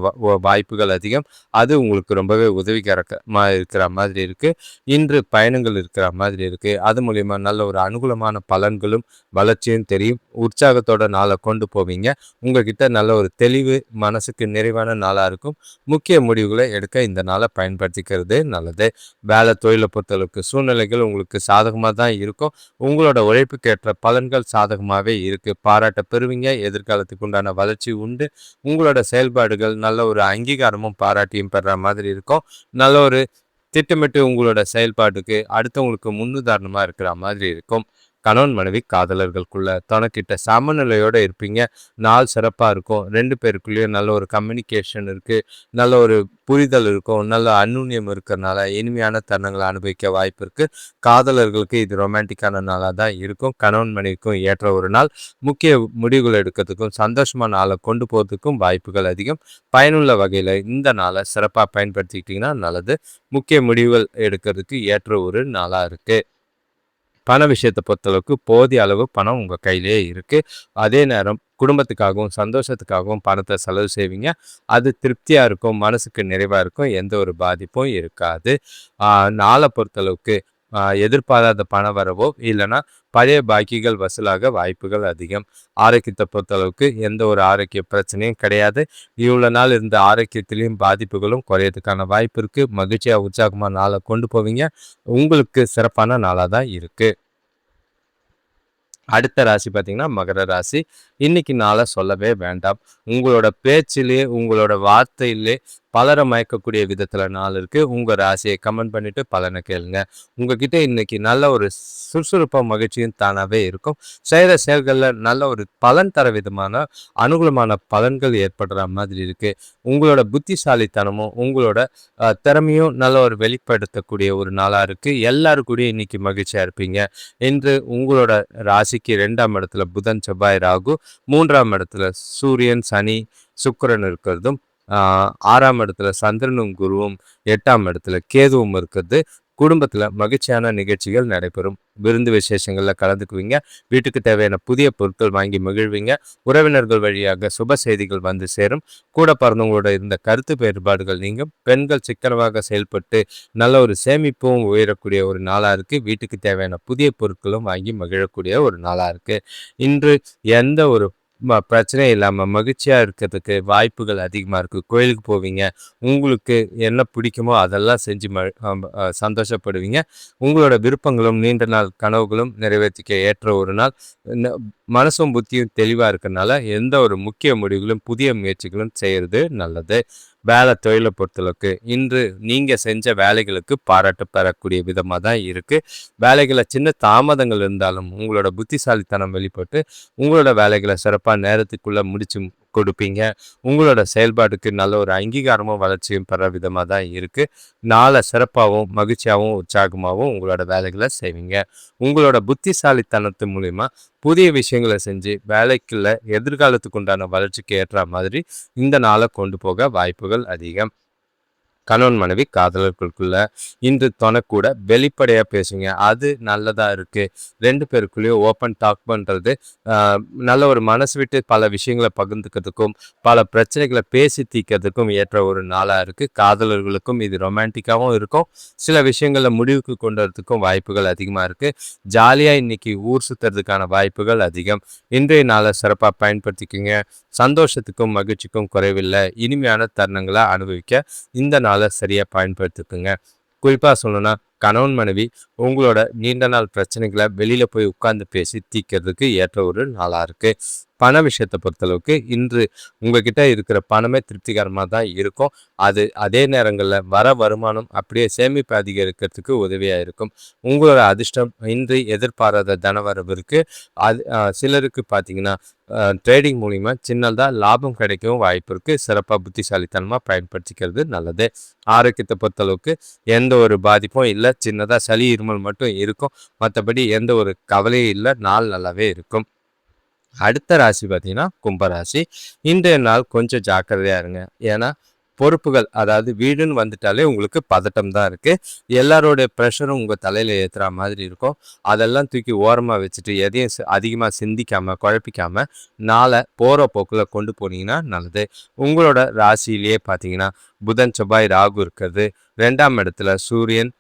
வாய்ப்புகள் அதிகம். அது உங்களுக்கு ரொம்பவே உதவிகரமாக இருக்கிற மாதிரி இருக்குது. இன்று பயணங்கள் இருக்கிற மாதிரி இருக்குது. அது மூலிமா நல்ல ஒரு அனுகூலமான பலன்களும் வளர்ச்சியும் தெரியும். உற்சாகத்தோட நாளை கொண்டு போவீங்க. உங்ககிட்ட நல்ல ஒரு தெளிவு, மனசுக்கு நிறைவான நாளாக இருக்கும். முக்கிய முடிவுகளை எடுக்க இந்த நாளை பயன்படுத்திக்கிறது நல்லது. வேலை தொழிலை பொறுத்தளவுக்கு சூழ்நிலைகள் உங்களுக்கு சாதகமாக தான் இருக்கும். உங்களோட உழைப்புக்கு ஏற்ற பலன்கள் சாதகமாகவே இருக்குது. பாராட்ட பெறுவீங்க. எதிர்காலத்துக்கு உண்டான வளர்ச்சி உண்டு. உங்களோட செயல்பாடுகள் நல்ல ஒரு அங்கீகாரமும் பாராட்டியும் பெற மாதிரி இருக்கும். நல்ல ஒரு திட்டமிட்டு உங்களோட செயல்பாட்டுக்கு அடுத்தவங்களுக்கு முன்னுதாரணமாக இருக்கிற மாதிரி இருக்கும். கணவன் மனைவி காதலர்களுக்குள்ள தனக்கிட்ட சமநிலையோட இருப்பீங்க. நாள் சிறப்பா இருக்கும். 2 பேருக்குள்ளேயும் நல்ல ஒரு கம்யூனிகேஷன் இருக்கு. நல்ல ஒரு புரிதல் இருக்கும். நல்ல அந்யோன்யம் இருக்கிறனால இனிமையான தருணங்களை அனுபவிக்க வாய்ப்பு இருக்கு. காதலர்களுக்கு இது ரொமான்டிக்கான நாளா தான் இருக்கும். கணவன் மனைவிக்கும் ஏற்ற ஒரு நாள். முக்கிய முடிவுகள் எடுக்கிறதுக்கும் சந்தோஷமான நாளை கொண்டு போகிறதுக்கும் வாய்ப்புகள் அதிகம். பயனுள்ள வகையில் இந்த நாளை சிறப்பாக பயன்படுத்திக்கிட்டிங்கன்னா நல்லது. முக்கிய முடிவுகள் எடுக்கிறதுக்கு ஏற்ற ஒரு நாளாக இருக்குது. பண விஷயத்தை பொறுத்தளவுக்கு போதிய அளவு பணம் உங்கள் கையிலேயே இருக்குது. அதே நேரம் குடும்பத்துக்காகவும் சந்தோஷத்துக்காகவும் பணத்தை செலவு செய்வீங்க. அது திருப்தியாக இருக்கும், மனசுக்கு நிறைவாக இருக்கும், எந்த ஒரு பாதிப்பும் இருக்காது. நாளை பொறுத்தளவுக்கு எதிர்பாராத பண வரவோ இல்லைன்னா பழைய பாக்கிகள் வசூலாக வாய்ப்புகள் அதிகம். ஆரோக்கியத்தை பொறுத்தளவுக்கு எந்த ஒரு ஆரோக்கிய பிரச்சனையும் கிடையாது. இவ்வளோ நாள் இருந்த ஆரோக்கியத்திலையும் பாதிப்புகளும் குறையறதுக்கான வாய்ப்பு இருக்குது. மகிழ்ச்சியாக உற்சாகமாக நாளை கொண்டு போவீங்க. உங்களுக்கு சிறப்பான நாளாக தான் இருக்குது. அடுத்த ராசி பார்த்தீங்கன்னா மகர ராசி. இன்னைக்கு நாளை சொல்லவே வேண்டாம். உங்களோட பேச்சிலே உங்களோட வார்த்தையிலே பலரை மயக்கக்கூடிய விதத்தில் நாள் இருக்குது. உங்கள் ராசியை கமெண்ட் பண்ணிவிட்டு பலனை கேளுங்க. உங்ககிட்ட இன்னைக்கு நல்ல ஒரு சுறுசுறுப்பாக மகிழ்ச்சியும் தானாகவே இருக்கும். செய்கிற செயல்களில் நல்ல ஒரு பலன் தர விதமான அனுகூலமான பலன்கள் ஏற்படுற மாதிரி இருக்குது. உங்களோட புத்திசாலித்தனமும் உங்களோட திறமையும் நல்ல ஒரு வெளிப்படுத்தக்கூடிய ஒரு நாளாக இருக்குது. எல்லாரும் கூட இன்னைக்கு மகிழ்ச்சியாக இருப்பீங்க. இன்று உங்களோட ராசிக்கு 2ஆம் இடத்துல புதன், செவ்வாய், ராகு, 3ஆம் இடத்துல சூரியன், சனி, சுக்கிரன் இருக்கிறதும், 6ஆம் இடத்துல சந்திரனும் குருவும், 8ஆம் இடத்துல கேதுவும் இருக்கிறது. குடும்பத்தில் மகிழ்ச்சியான நிகழ்ச்சிகள் நடைபெறும். விருந்து விசேஷங்களில் கலந்துக்குவீங்க. வீட்டுக்கு தேவையான புதிய பொருட்கள் வாங்கி மகிழ்வீங்க. உறவினர்கள் வழியாக சுப செய்திகள் வந்து சேரும். கூட பிறந்தவங்களோட இருந்த கருத்து வேறுபாடுகள் நீங்கும். பெண்கள் சிக்கனமாக செயல்பட்டு நல்ல ஒரு சேமிப்பும் உயரக்கூடிய ஒரு நாளாக இருக்குது. வீட்டுக்கு தேவையான புதிய பொருட்களும் வாங்கி மகிழக்கூடிய ஒரு நாளாக இருக்குது. இன்று எந்த ஒரு பிரச்சனையும் இல்லாமல் மகிழ்ச்சியாக இருக்கிறதுக்கு வாய்ப்புகள் அதிகமாக இருக்குது. கோயிலுக்கு போவீங்க. உங்களுக்கு என்ன பிடிக்குமோ அதெல்லாம் செஞ்சு சந்தோஷப்படுவீங்க. உங்களோட விருப்பங்களும் நீண்ட நாள் கனவுகளும் நிறைவேற்றிக்க ஏற்ற ஒரு நாள். மனசும் புத்தியும் தெளிவாக இருக்கிறதுனால எந்த ஒரு முக்கிய முடிவுகளும் புதிய முயற்சிகளும் செய்கிறது நல்லது. வேலை தொழிலை பொறுத்தளவுக்கு இன்று நீங்கள் செஞ்ச வேலைகளுக்கு பாராட்டு பெறக்கூடிய விதமாக தான் இருக்குது. வேலைகளை சின்ன தாமதங்கள் இருந்தாலும் உங்களோட புத்திசாலித்தனம் வெளிப்பட்டு உங்களோட வேலைகளை சிறப்பாக நேரத்துக்குள்ளே முடிச்சு கொடுப்பீங்க. உங்களோட செயல்பாட்டுக்கு நல்ல ஒரு அங்கீகாரமும் வளர்ச்சியும் பெற விதமாக தான் இருக்குது. நாளை சிறப்பாகவும் மகிழ்ச்சியாகவும் உற்சாகமாகவும் உங்களோட வேலைகளை செய்வீங்க. உங்களோட புத்திசாலித்தனத்து மூலிமா புதிய விஷயங்களை செஞ்சு வேலைக்குள்ள எதிர்காலத்துக்கு உண்டான வளர்ச்சிக்கு ஏற்ற மாதிரி இந்த நாளை கொண்டு போக வாய்ப்புகள் அதிகம். கணவன் மனைவி காதலர்களுக்குள்ள இன்று தொணக்கூட வெளிப்படையாக பேசுங்க. அது நல்லதாக இருக்குது. 2 பேருக்குள்ளேயும் ஓப்பன் டாக் பண்ணுறது நல்ல ஒரு மனசு விட்டு பல விஷயங்களை பகிர்ந்துக்கிறதுக்கும் பல பிரச்சனைகளை பேசி தீர்க்கிறதுக்கும் ஏற்ற ஒரு நாளாக இருக்குது. காதலர்களுக்கும் இது ரொமான்டிக்காகவும் இருக்கும். சில விஷயங்களில் முடிவுக்கு கொண்டு வரதுக்கும் வாய்ப்புகள் அதிகமாக இருக்குது. ஜாலியாக இன்னைக்கு ஊர் சுற்றுறதுக்கான வாய்ப்புகள் அதிகம். இன்றைய நாளை சிறப்பாக பயன்படுத்திக்கிங்க. சந்தோஷத்துக்கும் மகிழ்ச்சிக்கும் குறைவில்லை. இனிமையான தருணங்களை அனுபவிக்க இந்த நாளை சரியாக பயன்படுத்திக்குங்க. குறிப்பாக சொல்லணும்னா கணவன் மனைவி உங்களோட நீண்ட நாள் பிரச்சனைகளை வெளியில் போய் உட்கார்ந்து பேசி தீர்க்கிறதுக்கு ஏற்ற ஒரு நாளாக இருக்குது. பண விஷயத்தை பொறுத்தளவுக்கு இன்று உங்ககிட்ட இருக்கிற பணமே திருப்திகரமாக தான் இருக்கும். அது அதே நேரங்களில் வர வருமானம் அப்படியே சேமிப்பு அதிகரிக்கிறதுக்கு உதவியாக இருக்கும். உங்களோட அதிர்ஷ்டம் இன்று எதிர்பாராத தனவரவு இருக்குது. அது சிலருக்கு பார்த்தீங்கன்னா ட்ரேடிங் மூலிமா சின்னதாக லாபம் கிடைக்கவும் வாய்ப்பு இருக்குது. சிறப்பாக புத்திசாலித்தனமாக பயன்படுத்திக்கிறது நல்லது. ஆரோக்கியத்தை பொறுத்தளவுக்கு எந்த ஒரு பாதிப்பும் இல்லை. சின்னதாக சளி இருமல் மட்டும் இருக்கும். மற்றபடி எந்த ஒரு கவலையும் இல்லை. நாள் நல்லாவே இருக்கும். அடுத்த ராசி பார்த்தீங்கன்னா கும்பராசி. இன்றைய நாள் கொஞ்சம் ஜாக்கிரதையாக இருங்க. ஏன்னா பொறுப்புகள், அதாவது வீடுன்னு வந்துட்டாலே உங்களுக்கு பதட்டம் தான் இருக்குது. எல்லாரோடைய ப்ரெஷரும் உங்கள் தலையில் ஏற்றுற மாதிரி இருக்கும். அதெல்லாம் தூக்கி ஓரமாக வச்சுட்டு எதையும் அதிகமாக சிந்திக்காமல் குழப்பிக்காமல் நாளை போகிற போக்கில் கொண்டு போனீங்கன்னா நல்லது. உங்களோட ராசியிலேயே பார்த்தீங்கன்னா புதன், செவ்வாய், ராகு இருக்கிறது. 2ஆம் இடத்துல சூரியன்,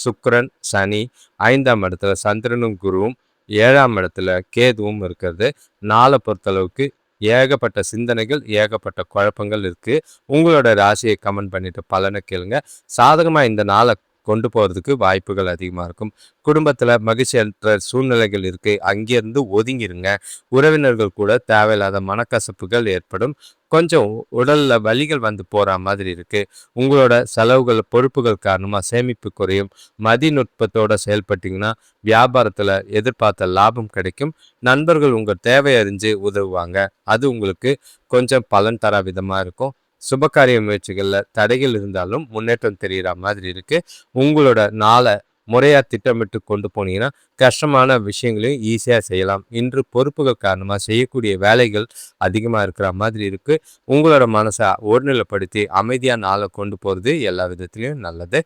சுக்கிரன், சனி, 5ஆம் இடத்துல சந்திரனும் குருவும், 7ஆம் இடத்துல கேதுவும் இருக்கிறது. நாளை பொறுத்தளவுக்கு ஏகப்பட்ட சிந்தனைகள், ஏகப்பட்ட குழப்பங்கள் இருக்குது. உங்களோட ராசியை கமெண்ட் பண்ணிட்டு பலனை கேளுங்க. சாதகமாக இந்த நாளை கொண்டு போகிறதுக்கு வாய்ப்புகள் அதிகமாக இருக்கும். குடும்பத்தில் மகிழ்ச்சியற்ற சூழ்நிலைகள் இருக்குது, அங்கேருந்து ஒதுங்கிருங்க. உறவினர்கள் கூட தேவையில்லாத மனக்கசப்புகள் ஏற்படும். கொஞ்சம் உடல்ல வலிகள் வந்து போற மாதிரி இருக்கு. உங்களோட செலவுகள் பொறுப்புகள் காரணமா சேமிப்பு குறையும். மதிநுட்பத்தோட செயல்பட்டீங்கன்னா வியாபாரத்துல எதிர்பார்த்த லாபம் கிடைக்கும். நண்பர்கள் உங்க தேவை அறிஞ்சு உதவுவாங்க. அது உங்களுக்கு கொஞ்சம் பலன் தர விதமா இருக்கும். சுபகாரிய முயற்சிகள்ல தடைகள் இருந்தாலும் முன்னேற்றம் தெரிகிற மாதிரி இருக்கு. உங்களோட நாளை முறையா திட்டமிட்டு கொண்டு போனீங்கன்னா கஷ்டமான விஷயங்களையும் ஈஸியாக செய்யலாம். இன்று பொறுப்புகள் காரணமாக செய்யக்கூடிய வேலைகள் அதிகமாக இருக்கிற மாதிரி இருக்கு. உங்களோட மனசை ஒருநிலைப்படுத்தி அமைதியாக நாளை கொண்டு போகிறது எல்லா விதத்துலையும் நல்லது.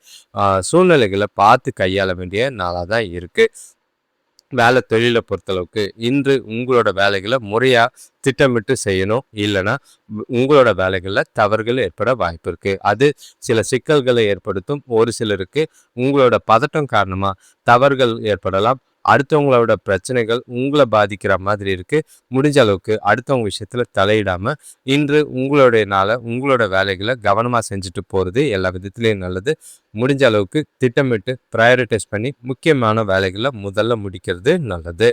சூழ்நிலைகளை பார்த்து கையாள வேண்டிய நாளாக தான் இருக்கு. வேலை தொழிலை பொறுத்தளவுக்கு இன்று உங்களோட வேலைகளை முறையாக திட்டமிட்டு செய்யணும். இல்லைன்னா உங்களோட வேலைகளில் தவறுகள் ஏற்பட வாய்ப்பு இருக்குது. அது சில சிக்கல்களை ஏற்படுத்தும். ஒரு சிலருக்கு உங்களோட பதட்டம் காரணமாக தவறுகள் ஏற்படலாம். அடுத்தவங்களோட பிரச்சனைகள் உங்களை பாதிக்கிற மாதிரி இருக்குது. முடிஞ்ச அளவுக்கு அடுத்தவங்க விஷயத்தில் தலையிடாமல் இன்று உங்களுடைய நாளை உங்களோட வேலைகளை கவனமாக செஞ்சுட்டு போகிறது எல்லா விதத்துலேயும் நல்லது. முடிஞ்ச அளவுக்கு திட்டமிட்டு ப்ரையாரிட்டைஸ் பண்ணி முக்கியமான வேலைகளை முதல்ல முடிக்கிறது நல்லது.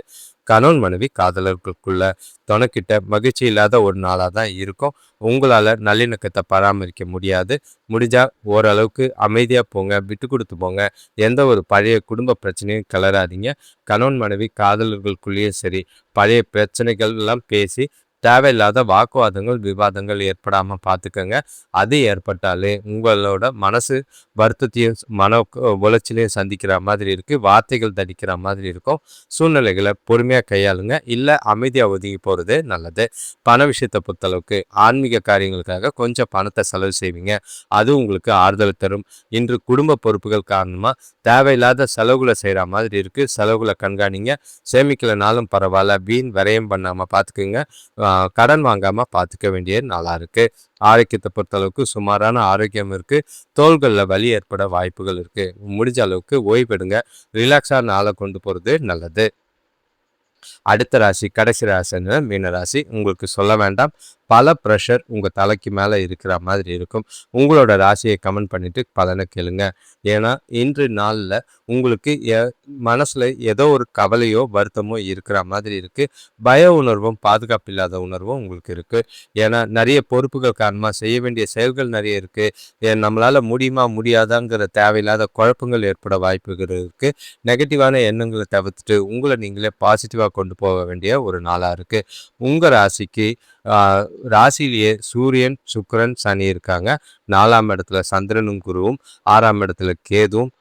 கணவன் மனைவி காதலர்களுக்குள்ள துணைக்கிட்ட மகிழ்ச்சி இல்லாத ஒரு நாளாக தான் இருக்கும். உங்களால் நல்லிணக்கத்தை பராமரிக்க முடியாது. முடிஞ்சால் ஓரளவுக்கு அமைதியாக போங்க, விட்டு கொடுத்து போங்க. எந்த ஒரு பழைய குடும்ப பிரச்சனையும் கிளறாதீங்க. கணவன் மனைவி காதலர்களுக்குள்ளேயும் சரி, பழைய பிரச்சனைகள் எல்லாம் பேசி தேவையில்லாத வாக்குவாதங்கள் விவாதங்கள் ஏற்படாமல் பார்த்துக்கோங்க. அது ஏற்பட்டாலே உங்களோட மனசு வருத்தத்தையும் மன உளைச்சலையும் சந்திக்கிற மாதிரி இருக்குது. வார்த்தைகள் தடிக்கிற மாதிரி இருக்கும். சூழ்நிலைகளை பொறுமையாக கையாளுங்க. இல்லை அமைதியாக ஒதுங்கி போகிறது நல்லது. பண விஷயத்தை பொறுத்தளவுக்கு ஆன்மீக காரியங்களுக்காக கொஞ்சம் பணத்தை செலவு செய்வீங்க. அது உங்களுக்கு ஆறுதல் தரும். இன்று குடும்ப பொறுப்புகள் காரணமாக தேவையில்லாத செலவுகளை செய்கிற மாதிரி இருக்குது. செலவுகளை கண்காணிங்க. சேமிக்கலைனாலும் பரவாயில்ல, வீண் விரயம் பண்ணாமல் பார்த்துக்குங்க. கடன் வாங்காமல் பார்த்துக்க வேண்டிய நாளாக இருக்குது. ஆரோக்கியத்தை பொறுத்தளவுக்கு சுமாரான ஆரோக்கியம் இருக்குது. தோள்களில் வலி ஏற்பட வாய்ப்புகள் இருக்குது. முடிஞ்ச அளவுக்கு ஓய்வெடுங்க. ரிலாக்ஸாக நாளை கொண்டு போகிறது நல்லது. அடுத்த ராசி கடைசி ராசின்னு மீனராசி. உங்களுக்கு சொல்ல வேண்டாம், பல ப்ரெஷர் உங்கள் தலைக்கு மேலே இருக்கிற மாதிரி இருக்கும். உங்களோட ராசியை கமெண்ட் பண்ணிவிட்டு பலனை கேளுங்க. ஏன்னா இன்று நாளில் உங்களுக்கு மனசில் ஏதோ ஒரு கவலையோ வருத்தமோ இருக்கிற மாதிரி இருக்குது. பய உணர்வும் பாதுகாப்பு இல்லாத உணர்வும் உங்களுக்கு இருக்குது. ஏன்னா நிறைய பொறுப்புகள் காரணமாக செய்ய வேண்டிய செயல்கள் நிறைய இருக்குது. நம்மளால் முடியுமா முடியாதாங்கிற தேவையில்லாத குழப்பங்கள் ஏற்பட வாய்ப்புகள் இருக்குது. நெகட்டிவான எண்ணங்களை தவிர்த்துட்டு உங்களை நீங்களே பாசிட்டிவாக கொண்டு போக வேண்டிய ஒரு நாளாக இருக்குது. உங்கள் ராசிக்கு ராசியிலேயே சூரியன் சுக்கிரன் சனி இருக்காங்க. 4ஆம் இடத்துல சந்திரனும் குருவும், 6ஆம் இடத்துல கேதுவும்,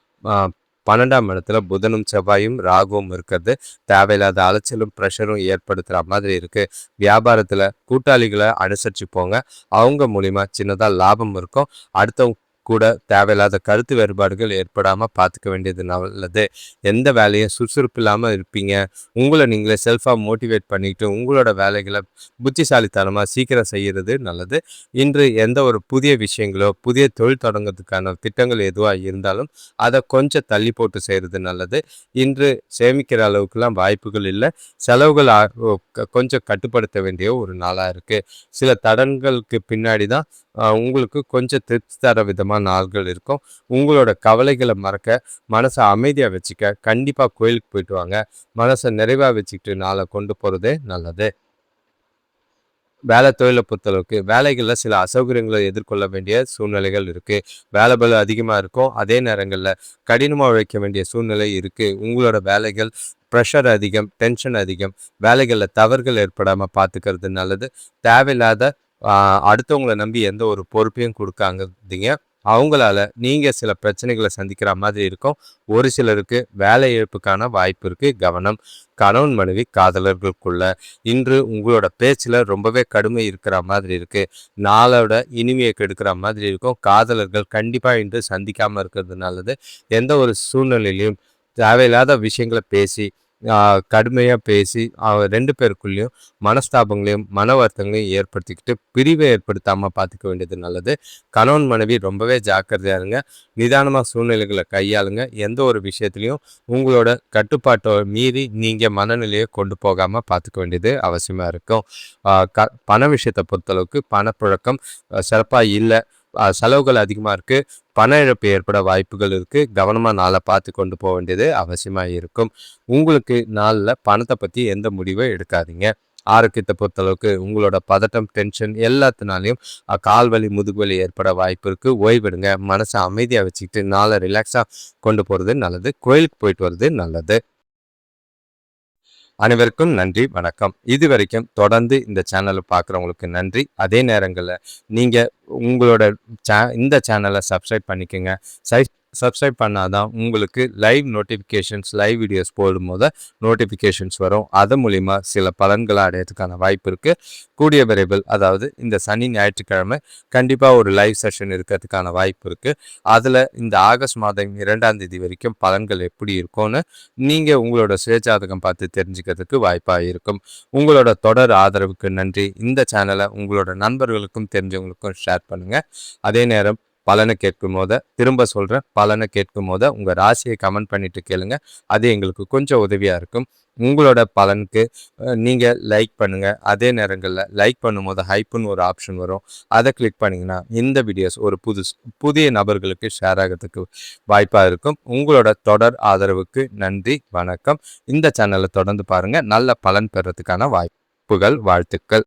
12ஆம் இடத்துல புதனும் செவ்வாயும் ராகுவும் இருக்கிறது. தேவையில்லாத அலைச்சலும் ப்ரெஷரும் ஏற்படுத்துகிற மாதிரி இருக்குது. வியாபாரத்தில் கூட்டாளிகளை அனுசரித்து போங்க. அவங்க மூலிமா சின்னதாக லாபம் இருக்கும். அடுத்தவங்க கூட தேவையில்லாத கருத்து வேறுபாடுகள் ஏற்படாமல் பார்த்துக்க வேண்டியது நல்லது. எந்த வேலையும் சுறுசுறுப்பு இல்லாமல் இருப்பீங்க. உங்களை நீங்களே செல்ஃபாக மோட்டிவேட் பண்ணிக்கிட்டு உங்களோட வேலைகளை புத்திசாலித்தனமாக சீக்கிரம் செய்கிறது நல்லது. இன்று எந்த ஒரு புதிய விஷயங்களோ புதிய தொழில் தொடங்கிறதுக்கான திட்டங்கள் எதுவாக இருந்தாலும் அதை கொஞ்சம் தள்ளி போட்டு செய்கிறது நல்லது. இன்று சேமிக்கிற அளவுக்குலாம் வாய்ப்புகள் இல்லை. செலவுகள் கொஞ்சம் கட்டுப்படுத்த வேண்டிய ஒரு நாளாக இருக்குது. சில தடங்களுக்கு பின்னாடி தான் உங்களுக்கு கொஞ்சம் திருப்தி தர விதமான நாள்கள் இருக்கும். உங்களோட கவலைகளை மறக்க, மனசை அமைதியாக வச்சுக்க கண்டிப்பாக கோயிலுக்கு போயிட்டு வாங்க. மனசை நிறைவாக வச்சுக்கிட்டு நாளை கொண்டு போகிறதே நல்லது. வேலை தொழிலை பொறுத்தளவுக்கு வேலைகளில் சில அசௌகரியங்களை எதிர்கொள்ள வேண்டிய சூழ்நிலைகள் இருக்குது. வேலை பளு அதிகமாக இருக்கும். அதே நேரங்களில் கடினமாக உழைக்க வேண்டிய சூழ்நிலை இருக்குது. உங்களோட வேலைகள் ப்ரெஷர் அதிகம், டென்ஷன் அதிகம். வேலைகளில் தவறுகள் ஏற்படாமல் பார்த்துக்கிறது நல்லது. தேவையில்லாத அடுத்தவங்களை நம்பி எந்த ஒரு பொறுப்பையும் கொடுக்காதீங்க. அவங்களால நீங்கள் சில பிரச்சனைகளை சந்திக்கிற மாதிரி இருக்கும். ஒரு சிலருக்கு வேலை இழப்புக்கான வாய்ப்பு இருக்குது. கவனம். கணவன் மனைவி காதலர்களுக்குள்ள இன்று உங்களோட பேச்சில் ரொம்பவே கடுமை இருக்கிற மாதிரி இருக்குது. நாளோட இனிமையை கெடுக்கிற மாதிரி இருக்கும். காதலர்கள் கண்டிப்பாக இன்று சந்திக்காமல் இருக்கிறது நல்லது. எந்த ஒரு சூழ்நிலையிலையும் தேவையில்லாத விஷயங்களை பேசி கடுமையாக பேசி 2 பேருக்குள்ளேயும் மனஸ்தாபங்களையும் மன வருத்தங்களையும் ஏற்படுத்திக்கிட்டு பிரிவை ஏற்படுத்தாமல் பார்த்துக்க வேண்டியது நல்லது. கணவன் மனைவி ரொம்பவே ஜாக்கிரதையாக இருங்க. நிதானமாக சூழ்நிலைகளை கையாளுங்க. எந்த ஒரு விஷயத்துலையும் உங்களோட கட்டுப்பாட்டை மீறி நீங்கள் மனநிலையை கொண்டு போகாமல் பார்த்துக்க வேண்டியது அவசியமாக இருக்கும். பண விஷயத்தை பொறுத்தளவுக்கு பணப்புழக்கம் சிறப்பாக இல்லை. செலவுகள் அதிகமாக இருக்குது, பண இழப்பு ஏற்பட வாய்ப்புகள் இருக்குது. கவனமாக நாளை பார்த்து கொண்டு போக வேண்டியது அவசியமாக இருக்கும். உங்களுக்கு நாளில் பணத்தை பற்றி எந்த முடிவும் எடுக்காதீங்க. ஆரோக்கியத்தை பொறுத்தளவுக்கு உங்களோட பதட்டம், டென்ஷன் எல்லாத்தினாலையும் கால் வலி, முதுகு வலி ஏற்பட வாய்ப்பு இருக்குது. ஓய்வெடுங்க. மனசை அமைதியாக வச்சுக்கிட்டு நாளை ரிலாக்ஸாக கொண்டு போகிறது நல்லது. கோயிலுக்கு போயிட்டு வர்றது நல்லது. அனைவருக்கும் நன்றி, வணக்கம். இது வரைக்கும் தொடர்ந்து இந்த சேனலை பார்க்குறவங்களுக்கு நன்றி. அதே நேரங்களில் நீங்கள் உங்களோட இந்த சேனலை சப்ஸ்கிரைப் பண்ணிக்கோங்க. சப்ஸ்கிரைப் பண்ணாதான் உங்களுக்கு லைவ் நோட்டிஃபிகேஷன்ஸ், லைவ் வீடியோஸ் போடும்போது நோட்டிஃபிகேஷன்ஸ் வரும். அது மூலிமா சில பலன்களை அடையிறதுக்கான வாய்ப்பு இருக்குது. கூடிய விரைவில், அதாவது இந்த சனி ஞாயிற்றுக்கிழமை கண்டிப்பாக ஒரு லைவ் செஷன் இருக்கிறதுக்கான வாய்ப்பு இருக்குது. அதில் இந்த ஆகஸ்ட் மாதம் 2ஆம் தேதி வரைக்கும் பலன்கள் எப்படி இருக்கும்னு நீங்கள் உங்களோட சுயஜாதகம் பார்த்து தெரிஞ்சுக்கிறதுக்கு வாய்ப்பாக இருக்கும். உங்களோட தொடர் ஆதரவுக்கு நன்றி. இந்த சேனலை உங்களோட நண்பர்களுக்கும் தெரிஞ்சவங்களுக்கும் ஷேர் பண்ணுங்கள். அதே நேரம் பலனை கேட்கும் போத திரும்ப சொல்கிறேன், பலனை கேட்கும் போத உங்கள் ராசியை கமெண்ட் பண்ணிட்டு கேளுங்க. அது எங்களுக்கு கொஞ்சம் உதவியாக இருக்கும். உங்களோட பலனுக்கு நீங்கள் லைக் பண்ணுங்கள். அதே நேரங்களில் லைக் பண்ணும்போது ஹைப்புன்னு ஒரு ஆப்ஷன் வரும். அதை கிளிக் பண்ணிங்கன்னா இந்த வீடியோஸ் ஒரு புதிய நபர்களுக்கு ஷேர் ஆகிறதுக்கு வாய்ப்பாக இருக்கும். உங்களோட தொடர் ஆதரவுக்கு நன்றி, வணக்கம். இந்த சேனலை தொடர்ந்து பாருங்கள். நல்ல பலன் பெறத்துக்கான வாய்ப்புகள், வாழ்த்துக்கள்.